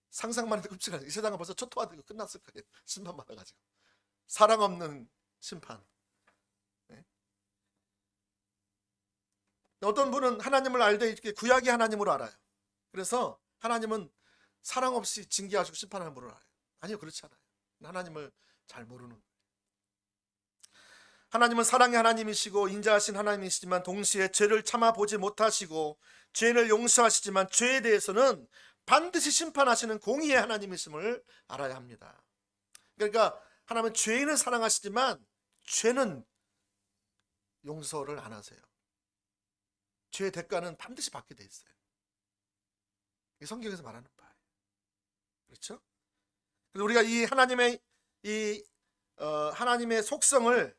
A: 상상만 해도 끔찍하죠. 이 세상은 벌써 초토화되고 끝났을 거예요. 심판 받아가지고. 사랑 없는 심판. 네. 어떤 분은 하나님을 알되 이렇게 구약의 하나님으로 알아요. 그래서 하나님은 사랑 없이 징계하시고 심판하는 분으로 알아요. 아니요, 그렇지 않아요. 하나님을 잘 모르는 거예요. 하나님은 사랑의 하나님이시고 인자하신 하나님이시지만 동시에 죄를 참아보지 못하시고 죄인을 용서하시지만 죄에 대해서는 반드시 심판하시는 공의의 하나님이심을 알아야 합니다. 그러니까 하나님은 죄인을 사랑하시지만 죄는 용서를 안 하세요. 죄의 대가는 반드시 받게 돼 있어요. 이게 성경에서 말하는 바예요. 그렇죠? 그래서 우리가 이 하나님의 속성을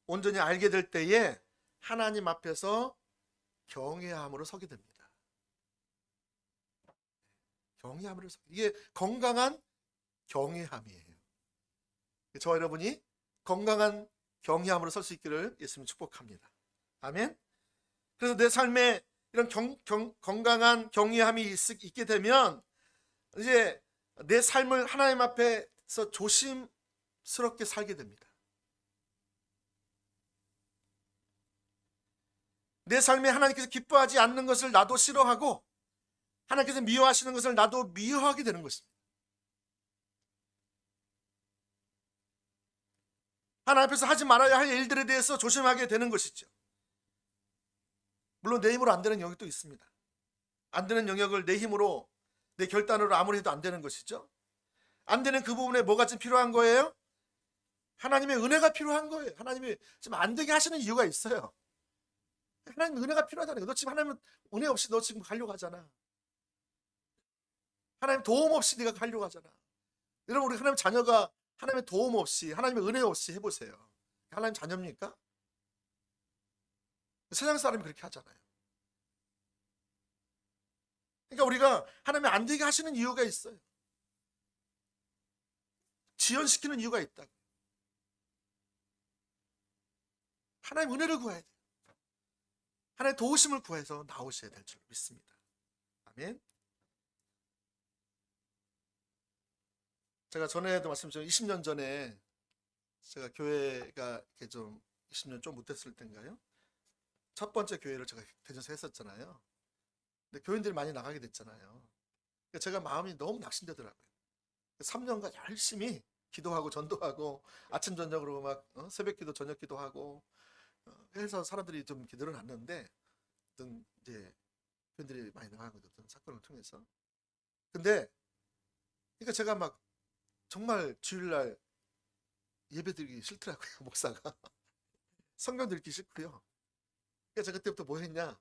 A: 온전히 알게 될 때에 하나님 앞에서 경외함으로 서게 됩니다. 경외함으로 이게 건강한 경외함이에요. 저와 여러분이 건강한 경외함으로 설 수 있기를 예수님 축복합니다. 아멘. 그래서 내 삶에 이런 건강한 경외함이 있게 되면 이제 내 삶을 하나님 앞에서 조심스럽게 살게 됩니다. 내 삶에 하나님께서 기뻐하지 않는 것을 나도 싫어하고 하나님께서 미워하시는 것을 나도 미워하게 되는 것입니다. 하나님 앞에서 하지 말아야 할 일들에 대해서 조심하게 되는 것이죠. 물론 내 힘으로 안 되는 영역도 있습니다. 안 되는 영역을 내 힘으로, 내 결단으로 아무리 해도 안 되는 것이죠. 안 되는 그 부분에 뭐가 좀 필요한 거예요? 하나님의 은혜가 필요한 거예요. 하나님이 지금 안 되게 하시는 이유가 있어요. 하나님 은혜가 필요하다는 거예요. 너 지금 하나님 은혜 없이 너 지금 가려고 하잖아. 하나님 도움 없이 네가 가려고 하잖아. 여러분, 우리 하나님 자녀가 하나님의 도움 없이, 하나님의 은혜 없이 해보세요. 하나님 자녀입니까? 세상 사람이 그렇게 하잖아요. 그러니까 우리가 하나님이 안 되게 하시는 이유가 있어요. 지연시키는 이유가 있다고. 하나님 은혜를 구해야 돼요. 하나님의 도우심을 구해서 나오셔야 될 줄 믿습니다. 아멘. 제가 전에도 말씀드렸죠. 20년 전에 제가 교회가 이렇게 좀 20년 좀 못했을 때인가요? 첫 번째 교회를 제가 대전에서 했었잖아요. 근데 교인들이 많이 나가게 됐잖아요. 그러니까 제가 마음이 너무 낙심되더라고요. 3년간 열심히 기도하고 전도하고 아침 저녁으로 막 새벽 기도 저녁 기도하고 해서 사람들이 좀 이렇게 늘어났는데 어떤 이제 교인들이 많이 나가고 어떤 사건을 통해서. 근데 그러니까 제가 막 정말 주일날 예배드리기 싫더라고요. 목사가 성경 읽기 싫고요. 그래서 제가 그때부터 뭐 했냐,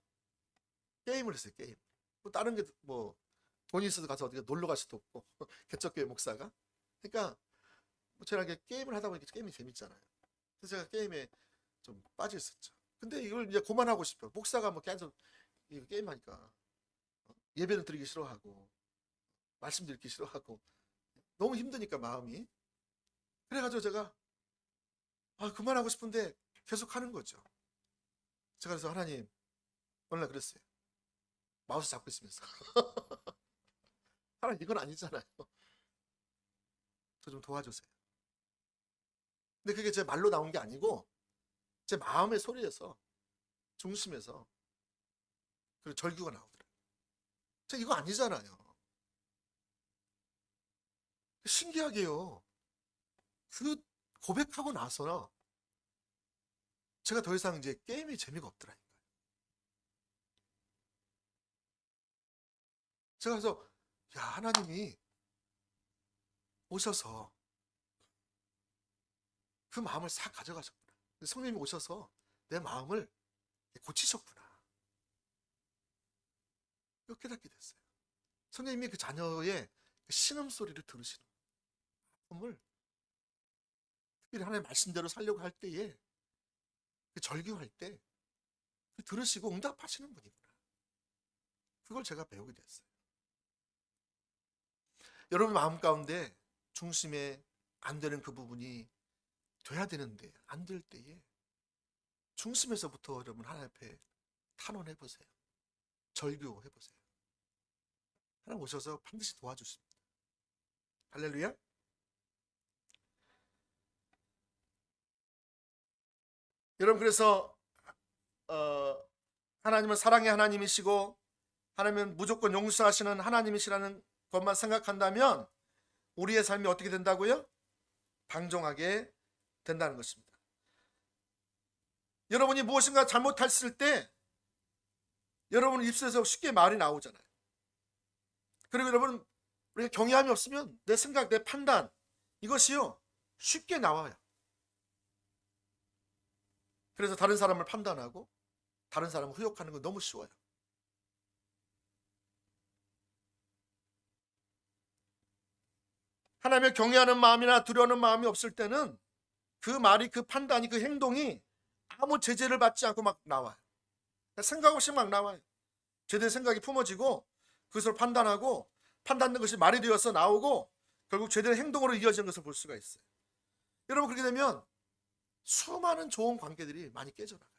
A: 게임을 했어요. 게임. 뭐 다른 게 뭐 돈이 있어서 가서 어디 놀러 갈 수도 없고 개척교회 목사가. 그러니까 뭐 제가 이렇게 게임을 하다 보니까 게임이 재밌잖아요. 그래서 제가 게임에 좀 빠져 있었죠. 근데 이걸 이제 그만하고 싶어요. 목사가 뭐 계속 이거 게임하니까 예배는 드리기 싫어하고 말씀 듣기 싫어하고 너무 힘드니까 마음이. 그래가지고 제가 그만하고 싶은데 계속 하는 거죠. 제가 그래서 하나님 어느 날 그랬어요. 마우스 잡고 있으면서 하나님 이건 아니잖아요. 저 좀 도와주세요. 근데 그게 제 말로 나온 게 아니고 제 마음의 소리에서, 중심에서 그 절규가 나오더라고요. 저 이거 아니잖아요. 신기하게요. 그 고백하고 나서 제가 더 이상 이제 게임이 재미가 없더라니까요. 제가 그래서 야, 하나님이 오셔서 그 마음을 싹 가져가셨구나. 성령님이 오셔서 내 마음을 고치셨구나. 이렇게 깨닫게 됐어요. 성령님이 그 자녀의 신음소리를 들으시는 마음을 특별히 하나님의 말씀대로 살려고 할 때에 그 절규할 때 들으시고 응답하시는 분이구나. 그걸 제가 배우게 됐어요. 여러분 마음 가운데 중심에 안 되는 그 부분이 돼야 되는데 안 될 때에 중심에서부터 여러분 하나님 앞에 탄원해 보세요. 절규해 보세요. 하나님 오셔서 반드시 도와주십니다. 할렐루야. 여러분, 그래서 하나님은 사랑의 하나님이시고 하나님은 무조건 용서하시는 하나님이시라는 것만 생각한다면 우리의 삶이 어떻게 된다고요? 방종하게 된다는 것입니다. 여러분이 무엇인가 잘못했을 때 여러분 입술에서 쉽게 말이 나오잖아요. 그리고 여러분 우리가 경외함이 없으면 내 생각, 내 판단 이것이요 쉽게 나와요. 그래서 다른 사람을 판단하고 다른 사람을 후욕하는 건 너무 쉬워요. 하나님을 경외하는 마음이나 두려워하는 마음이 없을 때는 그 말이, 그 판단이, 그 행동이 아무 제재를 받지 않고 막 나와요. 생각 없이 막 나와요. 제대로 생각이 품어지고 그것을 판단하고 판단된 것이 말이 되어서 나오고 결국 제대로 행동으로 이어지는 것을 볼 수가 있어요. 여러분 그렇게 되면 수많은 좋은 관계들이 많이 깨져나가요.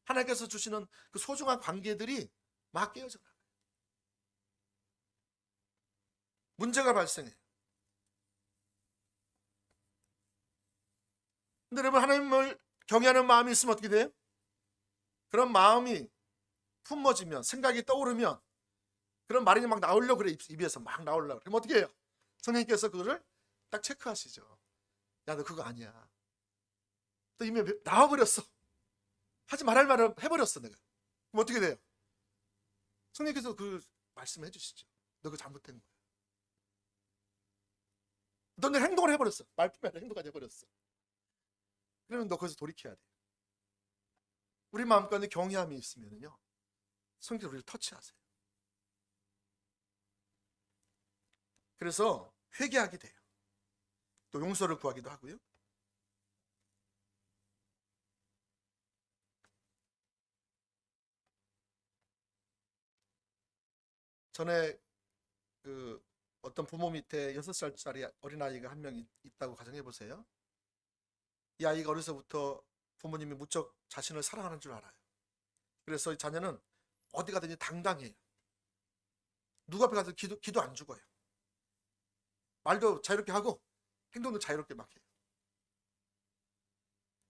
A: 하나님께서 주시는 그 소중한 관계들이 막 깨어져 나가요. 문제가 발생해요. 근데 여러분 하나님을 경외하는 마음이 있으면 어떻게 돼요? 그런 마음이 품어지면, 생각이 떠오르면 그런 말이 막 나오려고 그래. 입에서 막 나오려고. 그럼 어떻게 해요? 성령님께서 그거를 딱 체크하시죠. 야, 너 그거 아니야. 또 이미 나와버렸어. 하지 말할 말을 해버렸어 내가. 그럼 어떻게 돼요? 성령님께서 그 말씀해 주시죠. 너 그거 잘못된 거야. 너는 행동을 해버렸어. 말뿐만 아니라 행동까지 해버렸어. 그러면 너 거기서 돌이켜야 돼. 우리 마음 가운데 경외함이 있으면요 성령께서 우리를 터치하세요. 그래서 회개하게 돼요. 또 용서를 구하기도 하고요. 전에 그 어떤 부모 밑에 6살짜리 어린아이가 한 명 있다고 가정해 보세요. 이 아이가 어려서부터 부모님이 무척 자신을 사랑하는 줄 알아요. 그래서 이 자녀는 어디 가든지 당당해요. 누구 앞에 가서 기도 안 죽어요. 말도 자유롭게 하고 행동도 자유롭게 막 해요.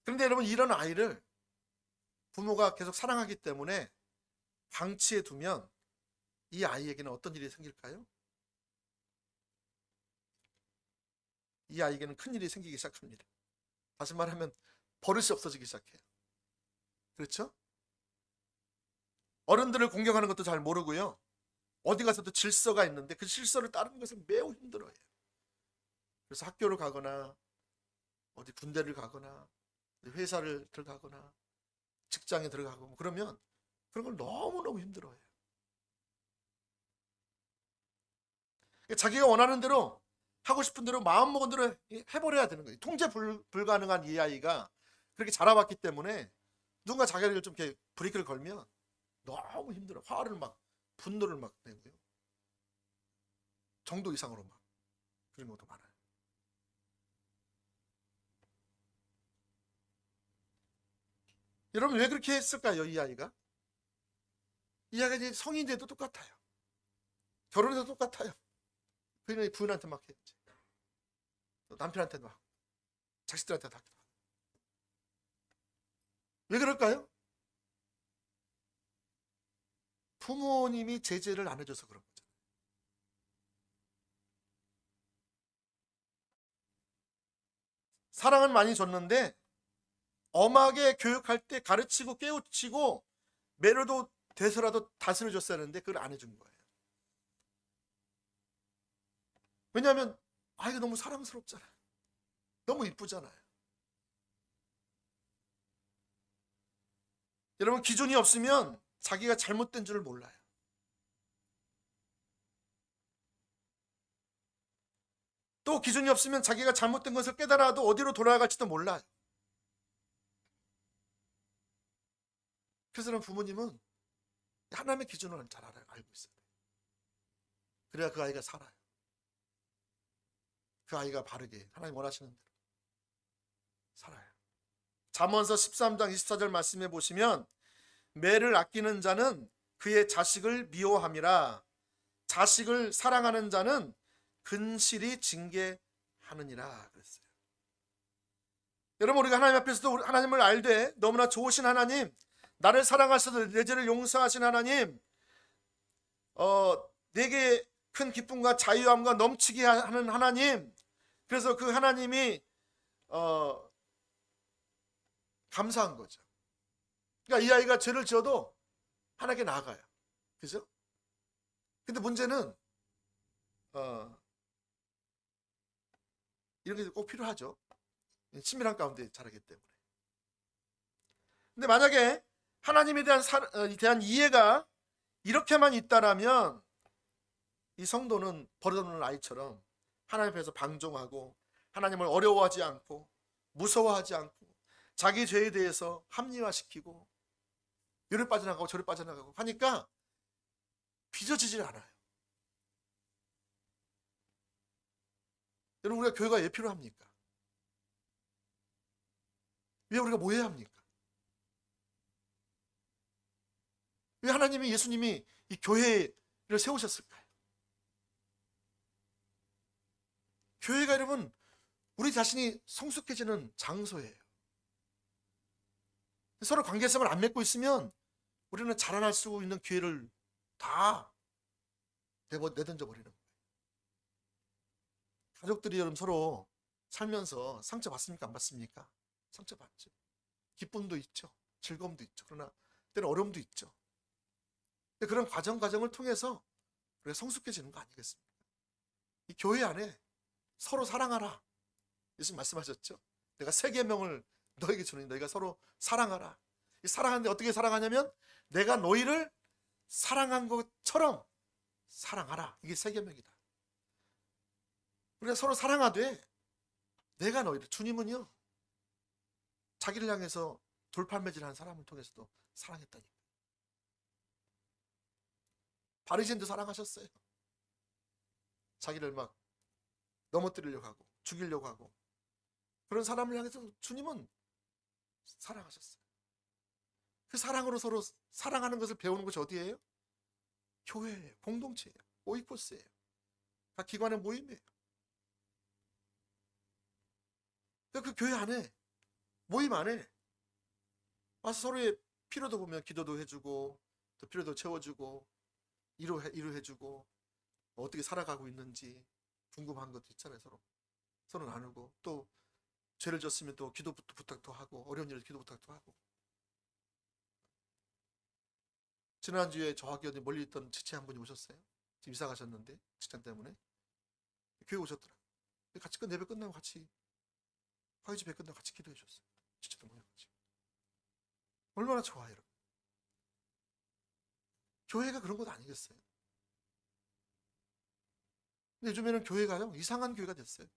A: 그런데 여러분 이런 아이를 부모가 계속 사랑하기 때문에 방치해 두면 이 아이에게는 어떤 일이 생길까요? 이 아이에게는 큰 일이 생기기 시작합니다. 다시 말하면 버릇이 없어지기 시작해요. 그렇죠? 어른들을 공경하는 것도 잘 모르고요. 어디 가서도 질서가 있는데 그 질서를 따르는 것을 매우 힘들어해요. 그래서 학교를 가거나 어디 군대를 가거나 회사를 들어가거나 직장에 들어가고 그러면 그런 걸 너무너무 힘들어해요. 자기가 원하는 대로 하고 싶은 대로 마음먹은 대로 해버려야 되는 거예요. 통제 불가능한 이 아이가 그렇게 자라왔기 때문에 누군가 자기를 좀 이렇게 브레이크를 걸면 너무 힘들어. 화를 막 분노를 막 내고요. 정도 이상으로 막 그런 것도 많아요. 여러분 왜 그렇게 했을까요? 이 아이가 이제 성인이 돼도 똑같아요. 결혼해도 똑같아요. 그냥 부인한테 막 해야지. 남편한테도 하고 자식들한테도 하기도 하고. 왜 그럴까요? 부모님이 제재를 안 해줘서 그런 거죠. 사랑은 많이 줬는데 엄하게 교육할 때 가르치고 깨우치고 매료도 돼서라도 다스려줬어야 하는데 그걸 안 해준 거예요. 왜냐하면 아이가 너무 사랑스럽잖아요. 너무 이쁘잖아요. 여러분 기준이 없으면 자기가 잘못된 줄을 몰라요. 또 기준이 없으면 자기가 잘못된 것을 깨달아도 어디로 돌아갈지도 몰라요. 그래서 부모님은 하나님의 기준을 잘 알고 있어요. 그래야 그 아이가 살아요. 그 아이가 바르게 하나님 원하시는 대로 살아요. 잠언서 13장 24절 말씀해 보시면 매를 아끼는 자는 그의 자식을 미워함이라 자식을 사랑하는 자는 근실이 징계하느니라 그랬어요. 여러분 우리가 하나님 앞에서도 하나님을 알되 너무나 좋으신 하나님, 나를 사랑하셔서 내 죄를 용서하신 하나님, 내게 큰 기쁨과 자유함과 넘치게 하는 하나님, 그래서 그 하나님이 감사한 거죠. 그러니까 이 아이가 죄를 지어도 하나님께 나아가요. 그죠? 근데 문제는 이런 게 꼭 필요하죠. 친밀한 가운데 자라기 때문에. 근데 만약에 하나님에 대한 이해가 이렇게만 있다라면 이 성도는 버릇없는 아이처럼 하나님 앞에서 방종하고 하나님을 어려워하지 않고 무서워하지 않고 자기 죄에 대해서 합리화시키고 이를 빠져나가고 저를 빠져나가고 하니까 빚어지질 않아요. 여러분, 우리가 교회가 왜 필요합니까? 왜 우리가 모여야 합니까? 왜 하나님이, 예수님이 이 교회를 세우셨을까요? 교회가 여러분 우리 자신이 성숙해지는 장소예요. 서로 관계성을 안 맺고 있으면 우리는 자라날 수 있는 기회를 다 내던져 버리는 거예요. 가족들이 여러분 서로 살면서 상처 받습니까? 안 받습니까? 상처 받죠. 기쁨도 있죠. 즐거움도 있죠. 그러나 때는 어려움도 있죠. 근데 그런 과정을 통해서 우리가 성숙해지는 거 아니겠습니까? 이 교회 안에 서로 사랑하라. 예수님 말씀하셨죠. 내가 새 계명을 너에게 주노니 너희가 서로 사랑하라. 이 사랑하는데 어떻게 사랑하냐면 내가 너희를 사랑한 것처럼 사랑하라. 이게 새 계명이다. 우리가 서로 사랑하되 내가 너희를, 주님은요 자기를 향해서 돌팔매질하는 사람을 통해서도 사랑했다니까. 바리새인도 사랑하셨어요. 자기를 막 넘어뜨리려고 하고 죽이려고 하고 그런 사람을 향해서 주님은 사랑하셨어요. 그 사랑으로 서로 사랑하는 것을 배우는 것이 어디예요? 교회예요. 공동체예요. 오이코스예요. 각 기관의 모임이에요. 그 교회 안에, 모임 안에 와서 서로의 필요도 보면 기도도 해주고 또 필요도 채워주고 이루해주고 어떻게 살아가고 있는지 궁금한 것도 있잖아요. 서로 나누고 또 죄를 졌으면 또 기도 부탁도 하고 어려운 일을 기도 부탁도 하고. 지난주에 저하고 멀리 있던 지체 한 분이 오셨어요. 지금 이사 가셨는데 직장 때문에 교회 오셨더라고요. 같이 예배 끝나고 같이 화요일 집회 끝나고 같이 기도해 주셨어요. 지체도 모여가지고. 얼마나 좋아요, 여러분. 교회가 그런 것 아니겠어요? 근데 요즘에는 교회가요 이상한 교회가 됐어요.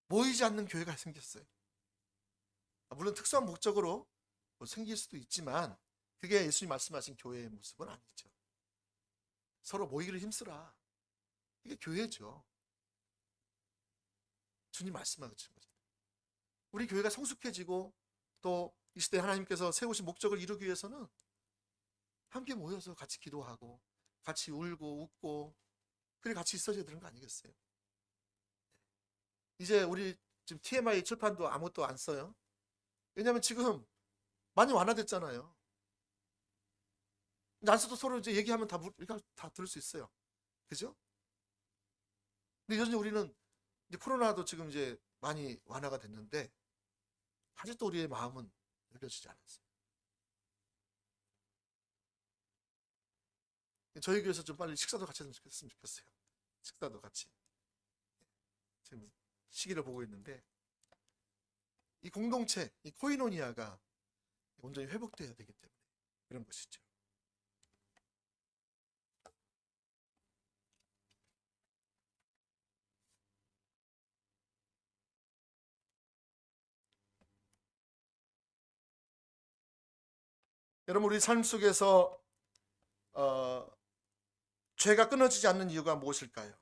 A: 모이지 않는 교회가 생겼어요. 물론 특수한 목적으로 생길 수도 있지만 그게 예수님 말씀하신 교회의 모습은 아니죠. 서로 모이기를 힘쓰라. 이게 교회죠. 주님 말씀하신 거죠. 우리 교회가 성숙해지고 또 이 시대에 하나님께서 세우신 목적을 이루기 위해서는 함께 모여서 같이 기도하고 같이 울고 웃고 그래 같이 있어줘야 되는 거 아니겠어요? 이제 우리 지금 TMI 출판도 아무것도 안 써요. 왜냐하면 지금 많이 완화됐잖아요. 안 써도 서로 이제 얘기하면 다 들을 수 있어요. 그죠? 근데 여전히 우리는 이제 코로나도 지금 이제 많이 완화가 됐는데 아직도 우리의 마음은 열려지지 않았어요. 저희 교회에서 좀 빨리 식사도 같이 했으면 좋겠어요. 식사도 같이. 지금 시기를 보고 있는데 이 공동체, 이 코이노니아가 온전히 회복돼야 되기 때문에 그런 것이죠. 여러분, 우리 삶 속에서 죄가 끊어지지 않는 이유가 무엇일까요?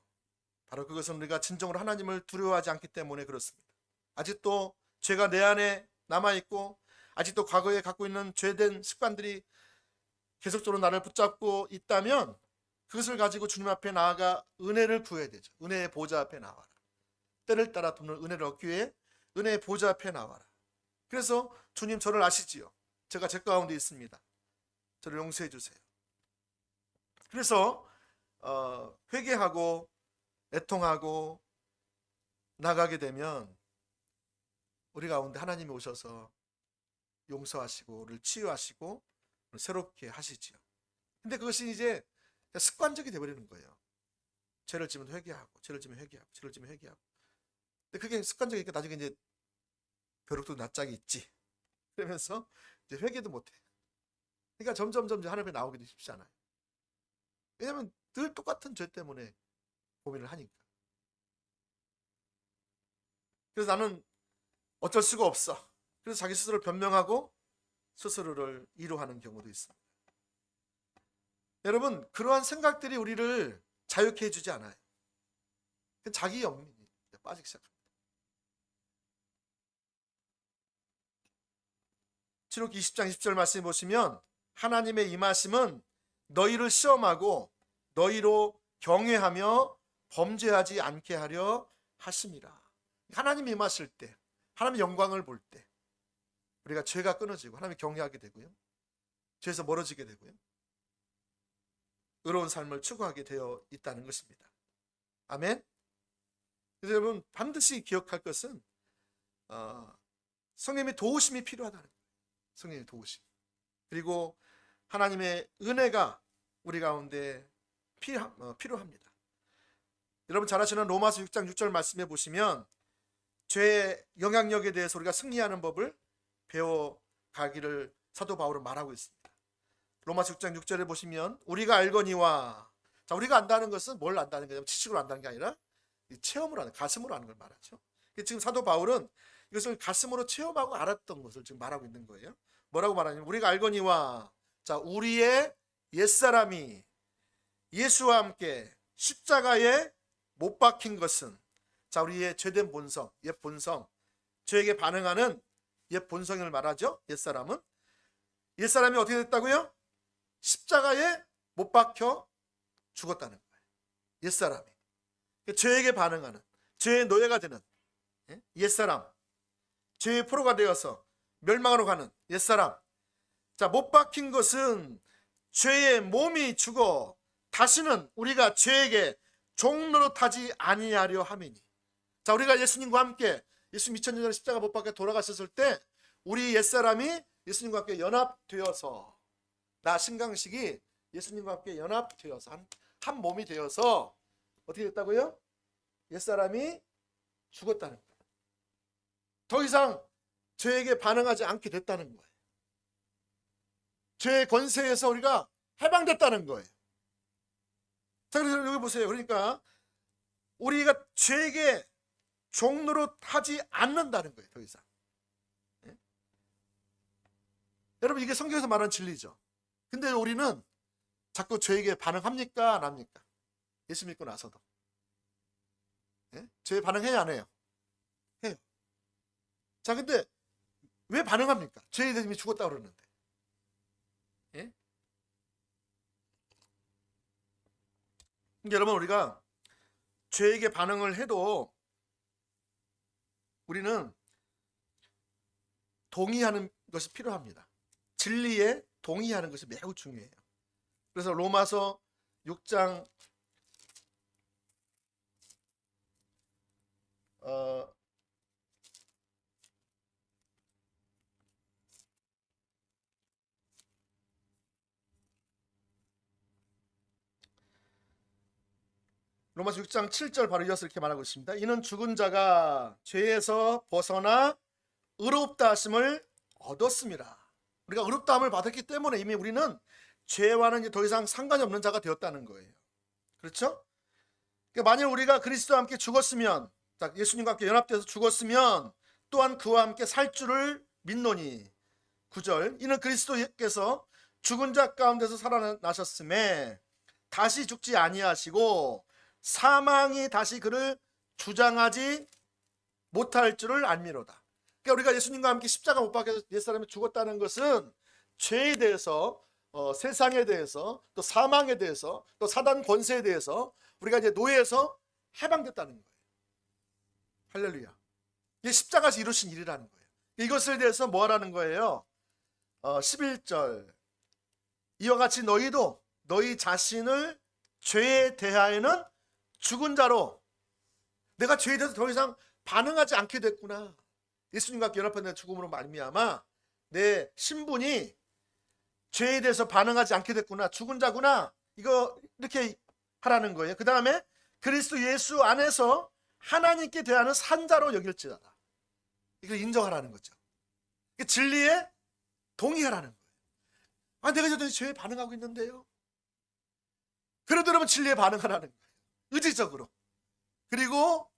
A: 바로 그것은 우리가 진정으로 하나님을 두려워하지 않기 때문에 그렇습니다. 아직도 죄가 내 안에 남아있고 아직도 과거에 갖고 있는 죄된 습관들이 계속적으로 나를 붙잡고 있다면 그것을 가지고 주님 앞에 나아가 은혜를 구해야 되죠. 은혜의 보좌 앞에 나와라. 때를 따라 돕는 은혜를 얻기 위해 은혜의 보좌 앞에 나와라. 그래서 주님 저를 아시지요. 제가 제 가운데 있습니다. 저를 용서해 주세요. 그래서 회개하고 애통하고 나가게 되면 우리 가운데 하나님이 오셔서 용서하시고 우리를 치유하시고 새롭게 하시지요. 근데 그것이 이제 습관적이 되어버리는 거예요. 죄를 지면 회개하고, 죄를 지면 회개하고, 죄를 지면 회개하고. 근데 그게 습관적이니까 나중에 이제 벼룩도 낯짝이 있지. 그러면서 이제 회개도 못해. 그러니까 점점 하나님 앞에 나오기도 쉽지 않아요. 왜냐하면 늘 똑같은 죄 때문에 고민을 하니까. 그래서 나는 어쩔 수가 없어. 그래서 자기 스스로 변명하고 스스로를 위로하는 경우도 있습니다. 여러분, 그러한 생각들이 우리를 자유케 해주지 않아요. 자기 영이 빠지기 시작합니다. 출애굽기 20장 20절 말씀 보시면 하나님의 임하심은 너희를 시험하고 너희로 경외하며 범죄하지 않게 하려 하심이라. 하나님이 임하실 때, 하나님의 영광을 볼 때 우리가 죄가 끊어지고 하나님을 경외하게 되고요, 죄에서 멀어지게 되고요, 의로운 삶을 추구하게 되어 있다는 것입니다. 아멘. 그래서 여러분 반드시 기억할 것은 성령님의 도우심이 필요하다는 거예요. 성령님의 도우심, 그리고 하나님의 은혜가 우리 가운데 필요합니다. 여러분 잘 아시는 로마서 6장 6절 말씀에 보시면 죄의 영향력에 대해서 우리가 승리하는 법을 배워가기를 사도 바울은 말하고 있습니다. 로마서 6장 6절에 보시면 우리가 알거니와, 자, 우리가 안다는 것은 뭘 안다는 거냐면 지식으로 안다는 게 아니라 체험으로 하는, 가슴으로 하는 걸 말하죠. 지금 사도 바울은 이것을 가슴으로 체험하고 알았던 것을 지금 말하고 있는 거예요. 뭐라고 말하냐면 우리가 알거니와, 자, 우리의 옛사람이 예수와 함께 십자가에 못 박힌 것은, 자, 우리의 죄된 본성, 옛 본성, 죄에게 반응하는 옛 본성을 말하죠. 옛사람은, 옛사람이 어떻게 됐다고요? 십자가에 못 박혀 죽었다는 거예요. 옛사람이 죄에게 반응하는, 죄의 노예가 되는 옛사람, 죄의 포로가 되어서 멸망으로 가는 옛사람. 자, 못 박힌 것은 죄의 몸이 죽어 다시는 우리가 죄에게 종노릇하지 아니하려 함이니. 자, 우리가 예수님과 함께, 예수님 2000년 전에 십자가 못 박혀 돌아가셨을 때 우리 옛사람이 예수님과 함께 연합되어서, 나 신강식이 예수님과 함께 연합되어서 한 몸이 되어서 어떻게 됐다고요? 옛사람이 죽었다는 거예요. 더 이상 죄에게 반응하지 않게 됐다는 거예요. 죄의 권세에서 우리가 해방됐다는 거예요. 자, 그래서 여기 보세요. 그러니까 우리가 죄에게 종노릇하지 않는다는 거예요. 더 이상. 예? 여러분, 이게 성경에서 말하는 진리죠. 근데 우리는 자꾸 죄에게 반응합니까? 안 합니까? 예수 믿고 나서도. 예? 죄에 반응해야 안 해요? 해요. 자, 근데 왜 반응합니까? 죄에 대해서 이미 죽었다고 그러는데. 예? 여러분, 우리가 죄에게 반응을 해도 우리는 동의하는 것이 필요합니다. 진리에 동의하는 것이 매우 중요해요. 그래서 로마서 6장 7절 바로 이어서 이렇게 말하고 있습니다. 이는 죽은 자가 죄에서 벗어나 의롭다 하심을 얻었습니다. 우리가 의롭다 함을 받았기 때문에 이미 우리는 죄와는 더 이상 상관이 없는 자가 되었다는 거예요. 그렇죠? 그러니까 만일 우리가 그리스도와 함께 죽었으면, 예수님과 함께 연합돼서 죽었으면 또한 그와 함께 살 줄을 믿노니. 9절, 이는 그리스도께서 죽은 자 가운데서 살아나셨음에 다시 죽지 아니하시고 사망이 다시 그를 주장하지 못할 줄을 알미로다. 그러니까 우리가 예수님과 함께 십자가 못 박혀서 옛사람이 죽었다는 것은 죄에 대해서, 세상에 대해서, 또 사망에 대해서, 또 사단 권세에 대해서 우리가 이제 노예에서 해방됐다는 거예요. 할렐루야. 이게 십자가에서 이루신 일이라는 거예요. 이것에 대해서 뭐 하라는 거예요? 11절, 이와 같이 너희도 너희 자신을 죄에 대하여는 죽은 자로, 내가 죄에 대해서 더 이상 반응하지 않게 됐구나. 예수님과 연합한 내 죽음으로 말미암아 내 신분이 죄에 대해서 반응하지 않게 됐구나. 죽은 자구나. 이거 이렇게 하라는 거예요. 그 다음에 그리스도 예수 안에서 하나님께 대하는 산자로 여길지어다. 이걸 인정하라는 거죠. 진리에 동의하라는 거예요. 아, 내가 여전히 죄에 반응하고 있는데요. 그래도 여러분 진리에 반응하라는 거예요. 의지적으로. 그리고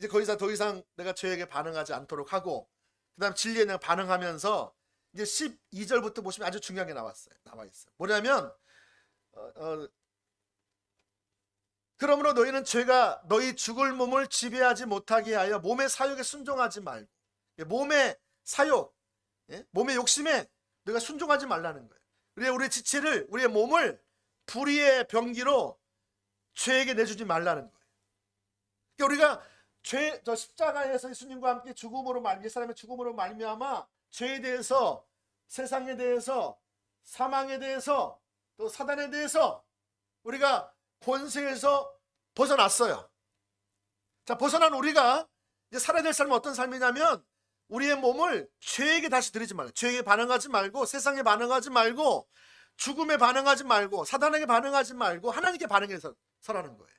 A: 이제 더 이상 내가 죄에게 반응하지 않도록 하고, 그 다음 진리에 내가 반응하면서 이제 12절부터 보시면 아주 중요한 게 나와 있어요. 뭐냐면 그러므로 너희는 죄가 너희 죽을 몸을 지배하지 못하게 하여 몸의 사욕에 순종하지 말고, 몸의 사욕, 몸의 욕심에 너희가 순종하지 말라는 거예요. 우리의 지체를, 우리의 몸을 불의의 병기로 죄에게 내주지 말라는 거예요. 그러니까 우리가 저 십자가에서 예수님과 함께 옛사람의 죽음으로 말미암아 죄에 대해서, 세상에 대해서, 사망에 대해서, 또 사단에 대해서 우리가 권세에서 벗어났어요. 자, 벗어난 우리가 이제 살아야 될 삶은 어떤 삶이냐면, 우리의 몸을 죄에게 다시 드리지 말아요. 죄에게 반응하지 말고, 세상에 반응하지 말고, 죽음에 반응하지 말고, 사단에게 반응하지 말고 하나님께 반응해서 서라는 거예요.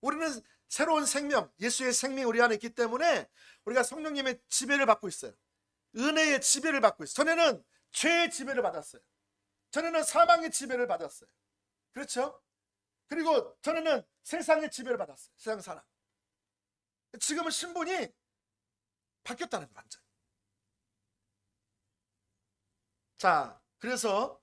A: 우리는 새로운 생명, 예수의 생명이 우리 안에 있기 때문에 우리가 성령님의 지배를 받고 있어요. 은혜의 지배를 받고 있어요. 전에는 죄의 지배를 받았어요. 전에는 사망의 지배를 받았어요. 그렇죠? 그리고 전에는 세상의 지배를 받았어요. 세상 사람. 지금은 신분이 바뀌었다는 거예요. 완전히. 자, 그래서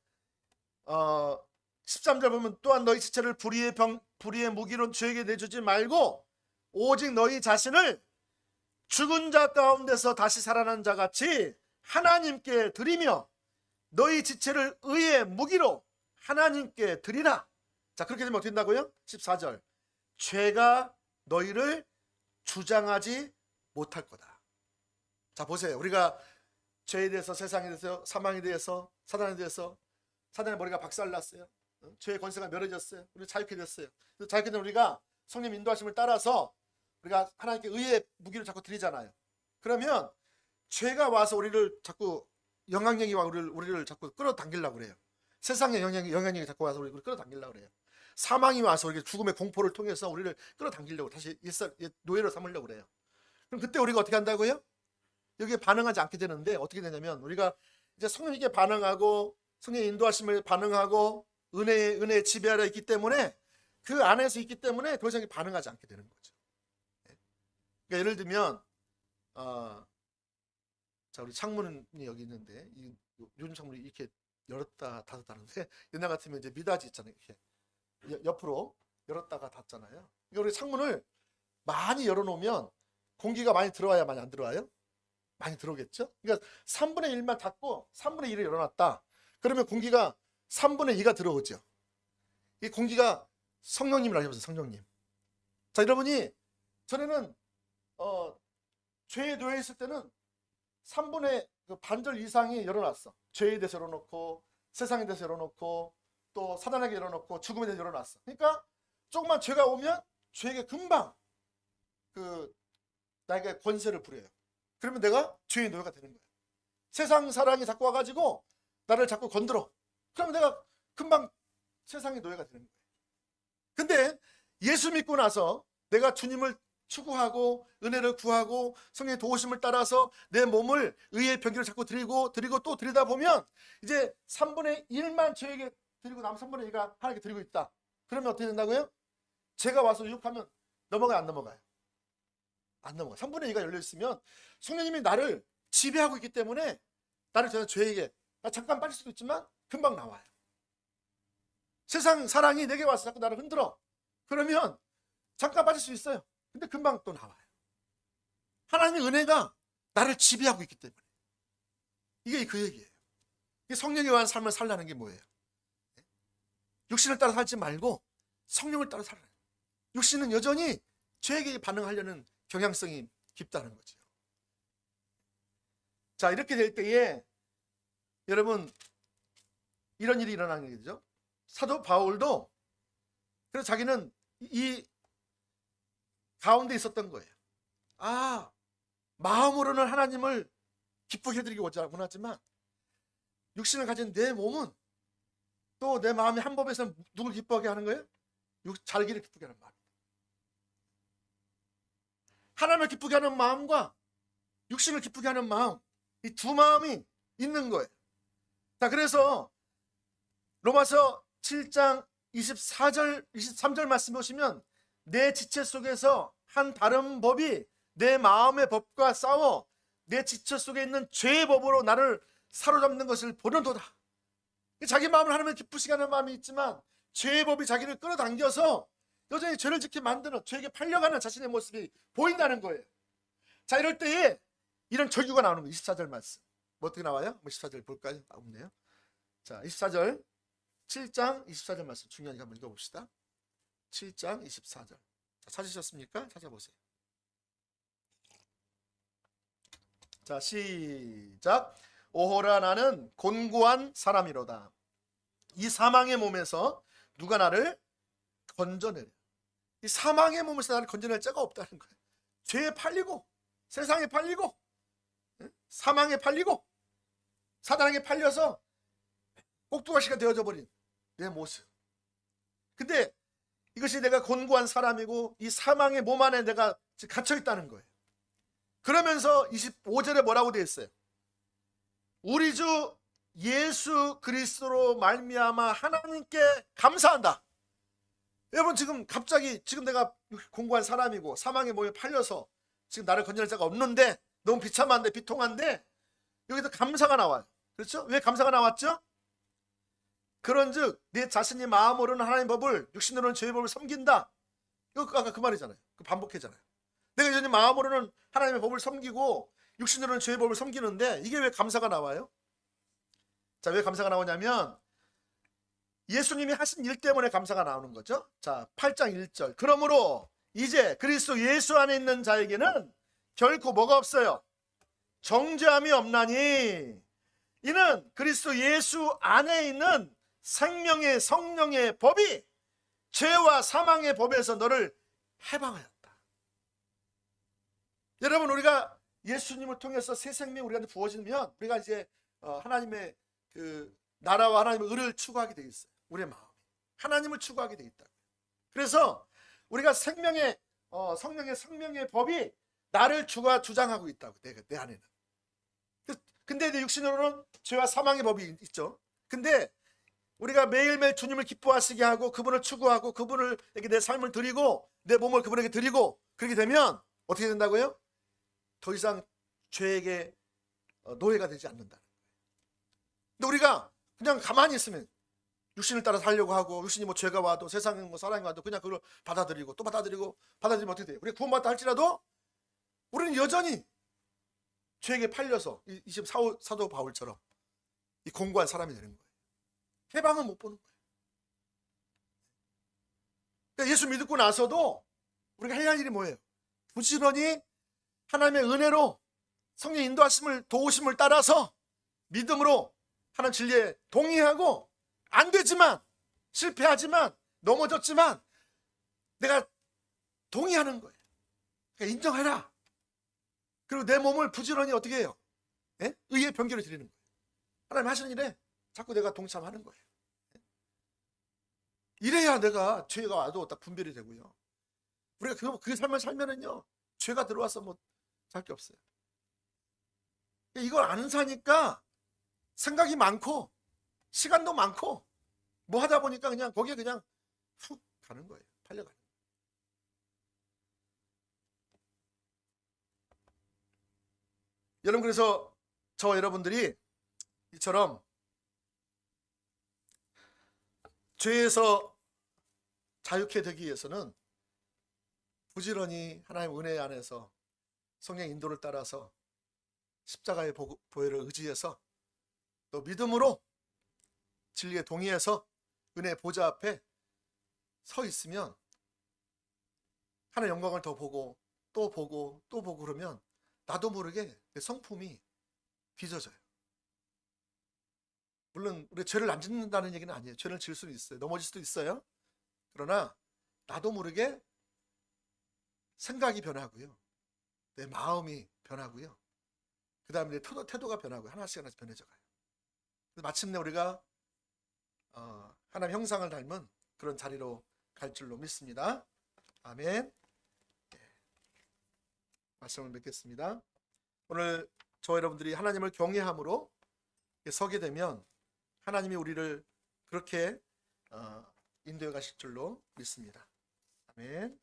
A: 13절 보면, 또한 너희 지체를 불의의 무기로 죄에게 내주지 말고 오직 너희 자신을 죽은 자 가운데서 다시 살아난 자 같이 하나님께 드리며 너희 지체를 의의 무기로 하나님께 드리라. 자, 그렇게 되면 어떻게 된다고요? 14절, 죄가 너희를 주장하지 못할 거다. 자, 보세요. 우리가 죄에 대해서, 세상에 대해서, 사망에 대해서, 사단에 대해서, 사단의 머리가 박살났어요. 죄의 권세가 멸해졌어요. 우리 자유케 됐어요. 자유케 된 우리가 성령 인도하심을 따라서 우리가 하나님께 의의 무기를 자꾸 드리잖아요. 그러면 죄가 와서 우리를 자꾸, 영향력이 와 우리를 자꾸 끌어당기려고 그래요. 세상의 영향력이 자꾸 와서 우리를 끌어당기려고 그래요. 사망이 와서 우리 죽음의 공포를 통해서 우리를 끌어당기려고, 다시 옛 노예로 삼으려고 그래요. 그럼 그때 우리가 어떻게 한다고요? 여기에 반응하지 않게 되는데, 어떻게 되냐면, 우리가 이제 성령님께 반응하고 성령의 인도하심을 반응하고 은혜의 지배 아래 있기 때문에, 그 안에서 있기 때문에 더 이상 반응하지 않게 되는 거죠. 그러니까 예를 들면 자, 우리 창문이 여기 있는데, 요즘 창문이 이렇게 열었다 닫았다는데, 옛날 같으면 이제 미닫이 있잖아요. 이렇게 옆으로 열었다가 닫잖아요. 그러니까 우리 창문을 많이 열어놓으면 공기가 많이 들어와야 많이 안 들어와요? 많이 들어오겠죠? 그러니까 3분의 1만 닫고 3분의 1을 열어놨다. 그러면 공기가 3분의 2가 들어오죠. 이 공기가 성령님이라고 해보세요. 성령님. 자, 여러분이 전에는 죄에 놓여 있을 때는 3분의 반절 이상이 열어놨어. 죄에 대해서 열어놓고, 세상에 대해서 열어놓고, 또 사단에게 열어놓고, 죽음에 대해서 열어놨어. 그러니까 조금만 죄가 오면 죄에게 금방 나에게 권세를 부려요. 그러면 내가 죄의 노예가 되는 거예요. 세상 사랑이 자꾸 와가지고 나를 자꾸 건드려. 그러면 내가 금방 세상의 노예가 되는 거예요. 근데 예수 믿고 나서 내가 주님을 추구하고 은혜를 구하고 성령의 도우심을 따라서 내 몸을 의의 병기로 자꾸 드리고 또 드리다 보면, 이제 3분의 1만 죄에게 드리고 남 3분의 2가 하나님께 드리고 있다. 그러면 어떻게 된다고요? 죄가 와서 유혹하면 넘어가요, 안 넘어가요? 안 넘어가요. 3분의 2가 열려있으면 성령님이 나를 지배하고 있기 때문에 나를 저는 죄에게, 잠깐 빠질 수도 있지만 금방 나와요. 세상 사랑이 내게 와서 자꾸 나를 흔들어. 그러면 잠깐 빠질 수 있어요. 근데 금방 또 나와요. 하나님의 은혜가 나를 지배하고 있기 때문에. 이게 그 얘기예요. 성령에 의한 삶을 살라는 게 뭐예요? 육신을 따라 살지 말고 성령을 따라 살아요. 육신은 여전히 죄에게 반응하려는 경향성이 깊다는 거죠. 자, 이렇게 될 때에 여러분, 이런 일이 일어나는 게 되죠. 사도 바울도 그래서 자기는 이 가운데 있었던 거예요. 마음으로는 하나님을 기쁘게 해드리기 원하지만 육신을 가진 내 몸은 또 내 마음이 한 법에서 누굴 기뻐하게 하는 거예요? 자기를 기쁘게 하는 마음. 하나님을 기쁘게 하는 마음과 육신을 기쁘게 하는 마음, 이 두 마음이 있는 거예요. 자, 그래서 로마서 7장 24절, 23절 말씀 보시면 내 지체 속에서 한 다른 법이 내 마음의 법과 싸워 내 지체 속에 있는 죄의 법으로 나를 사로잡는 것을 보는도다. 자기 마음을 하나님을 기쁘시게 하는 마음이 있지만 죄의 법이 자기를 끌어당겨서 여전히 죄를 짓게 만드는, 죄에게 팔려가는 자신의 모습이 보인다는 거예요. 자, 이럴 때에 이런 절규가 나오는 거예요. 24절 말씀 뭐 어떻게 나와요? 24절 볼까요? 없네요. 자, 24절 7장 24절 말씀 중요하니까 한번 읽어봅시다. 7장 24절. 자, 찾으셨습니까? 찾아보세요. 자, 시작. 오호라, 나는 곤고한 사람이로다. 이 사망의 몸에서 누가 나를 건져내려. 이 사망의 몸에서 나를 건져낼 자가 없다는 거예요. 죄에 팔리고, 세상에 팔리고, 사망에 팔리고, 사단에게 팔려서 꼭두가시가 되어져 버린 내 모습. 근데 이것이 내가 곤고한 사람이고 이 사망의 몸 안에 내가 갇혀 있다는 거예요. 그러면서 25절에 뭐라고 되어 있어요? 우리 주 예수 그리스도로 말미암아 하나님께 감사한다. 여러분, 지금 갑자기 지금 내가 곤고한 사람이고 사망의 몸에 팔려서 지금 나를 건져낼 자가 없는데 너무 비참한데 비통한데 여기서 감사가 나와요. 그렇죠? 왜 감사가 나왔죠? 그런즉 내 자신이 마음으로는 하나님의 법을, 육신으로는 죄의 법을 섬긴다. 이거 아까 그 말이잖아요. 그 반복했잖아요. 내가 여전히 마음으로는 하나님의 법을 섬기고 육신으로는 죄의 법을 섬기는데 이게 왜 감사가 나와요? 자, 왜 감사가 나오냐면 예수님이 하신 일 때문에 감사가 나오는 거죠. 자, 8장 1절. 그러므로 이제 그리스도 예수 안에 있는 자에게는 결코 뭐가 없어요? 정죄함이 없나니 이는 그리스도 예수 안에 있는 생명의 성령의 법이 죄와 사망의 법에서 너를 해방하였다. 여러분, 우리가 예수님을 통해서 새 생명이 우리한테 부어지면 우리가 이제 하나님의 그 나라와 하나님의 의를 추구하게 돼 있어요. 우리의 마음이 하나님을 추구하게 돼 있다. 그래서 우리가 생명의 성령의 생명의 법이 나를 주장하고 있다고. 내 안에는. 근데 내 육신으로는 죄와 사망의 법이 있죠. 근데 우리가 매일매일 주님을 기뻐하시게 하고 그분을 추구하고 그분에게 내 삶을 드리고 내 몸을 그분에게 드리고 그렇게 되면 어떻게 된다고요? 더 이상 죄에게 노예가 되지 않는다는 거예요. 근데 우리가 그냥 가만히 있으면 육신을 따라 살려고 하고 육신이 뭐 죄가 와도 세상에 뭐 사랑이 와도 그냥 그걸 받아들이고 또 받아들이면 어떻게 돼요? 우리가 구원받다 할지라도 우리는 여전히 죄에게 팔려서 사도 바울처럼 이 공고한 사람이 되는 거예요. 해방은 못 보는 거예요. 그러니까 예수 믿고 나서도 우리가 해야 할 일이 뭐예요? 부지런히 하나님의 은혜로 성령 인도하심을 도우심을 따라서 믿음으로 하나님 진리에 동의하고 안 되지만 실패하지만 넘어졌지만 내가 동의하는 거예요. 그러니까 인정해라. 그리고 내 몸을 부지런히 어떻게 해요? 예? 의의 변결을 드리는 거예요. 하나님 하시는 일에 자꾸 내가 동참하는 거예요. 이래야 내가 죄가 와도 딱 분별이 되고요. 우리가 그 삶을 살면은요, 죄가 들어와서 뭐 할 게 없어요. 이걸 안 사니까 생각이 많고 시간도 많고 뭐 하다 보니까 그냥 거기에 그냥 훅 가는 거예요. 팔려가는 거예요. 여러분, 그래서 여러분들이 이처럼 죄에서 자유케 되기 위해서는 부지런히 하나님의 은혜 안에서 성령 인도를 따라서 십자가의 보혈을 의지해서 또 믿음으로 진리에 동의해서 은혜 보좌 앞에 서 있으면 하나님의 영광을 더 보고 또 보고 또 보고 그러면 나도 모르게 내 성품이 빚어져요. 물론 우리 죄를 안 짓는다는 얘기는 아니에요. 죄를 지을 수도 있어요. 넘어질 수도 있어요. 그러나 나도 모르게 생각이 변하고요. 내 마음이 변하고요. 그 다음에 내 태도가 변하고요. 하나씩 변해져 가요. 마침내 우리가 하나님 형상을 닮은 그런 자리로 갈 줄로 믿습니다. 아멘. 말씀을 맺겠습니다. 오늘 저와 여러분들이 하나님을 경외함으로 서게 되면 하나님이 우리를 그렇게 인도해 가실 줄로 믿습니다. 아멘.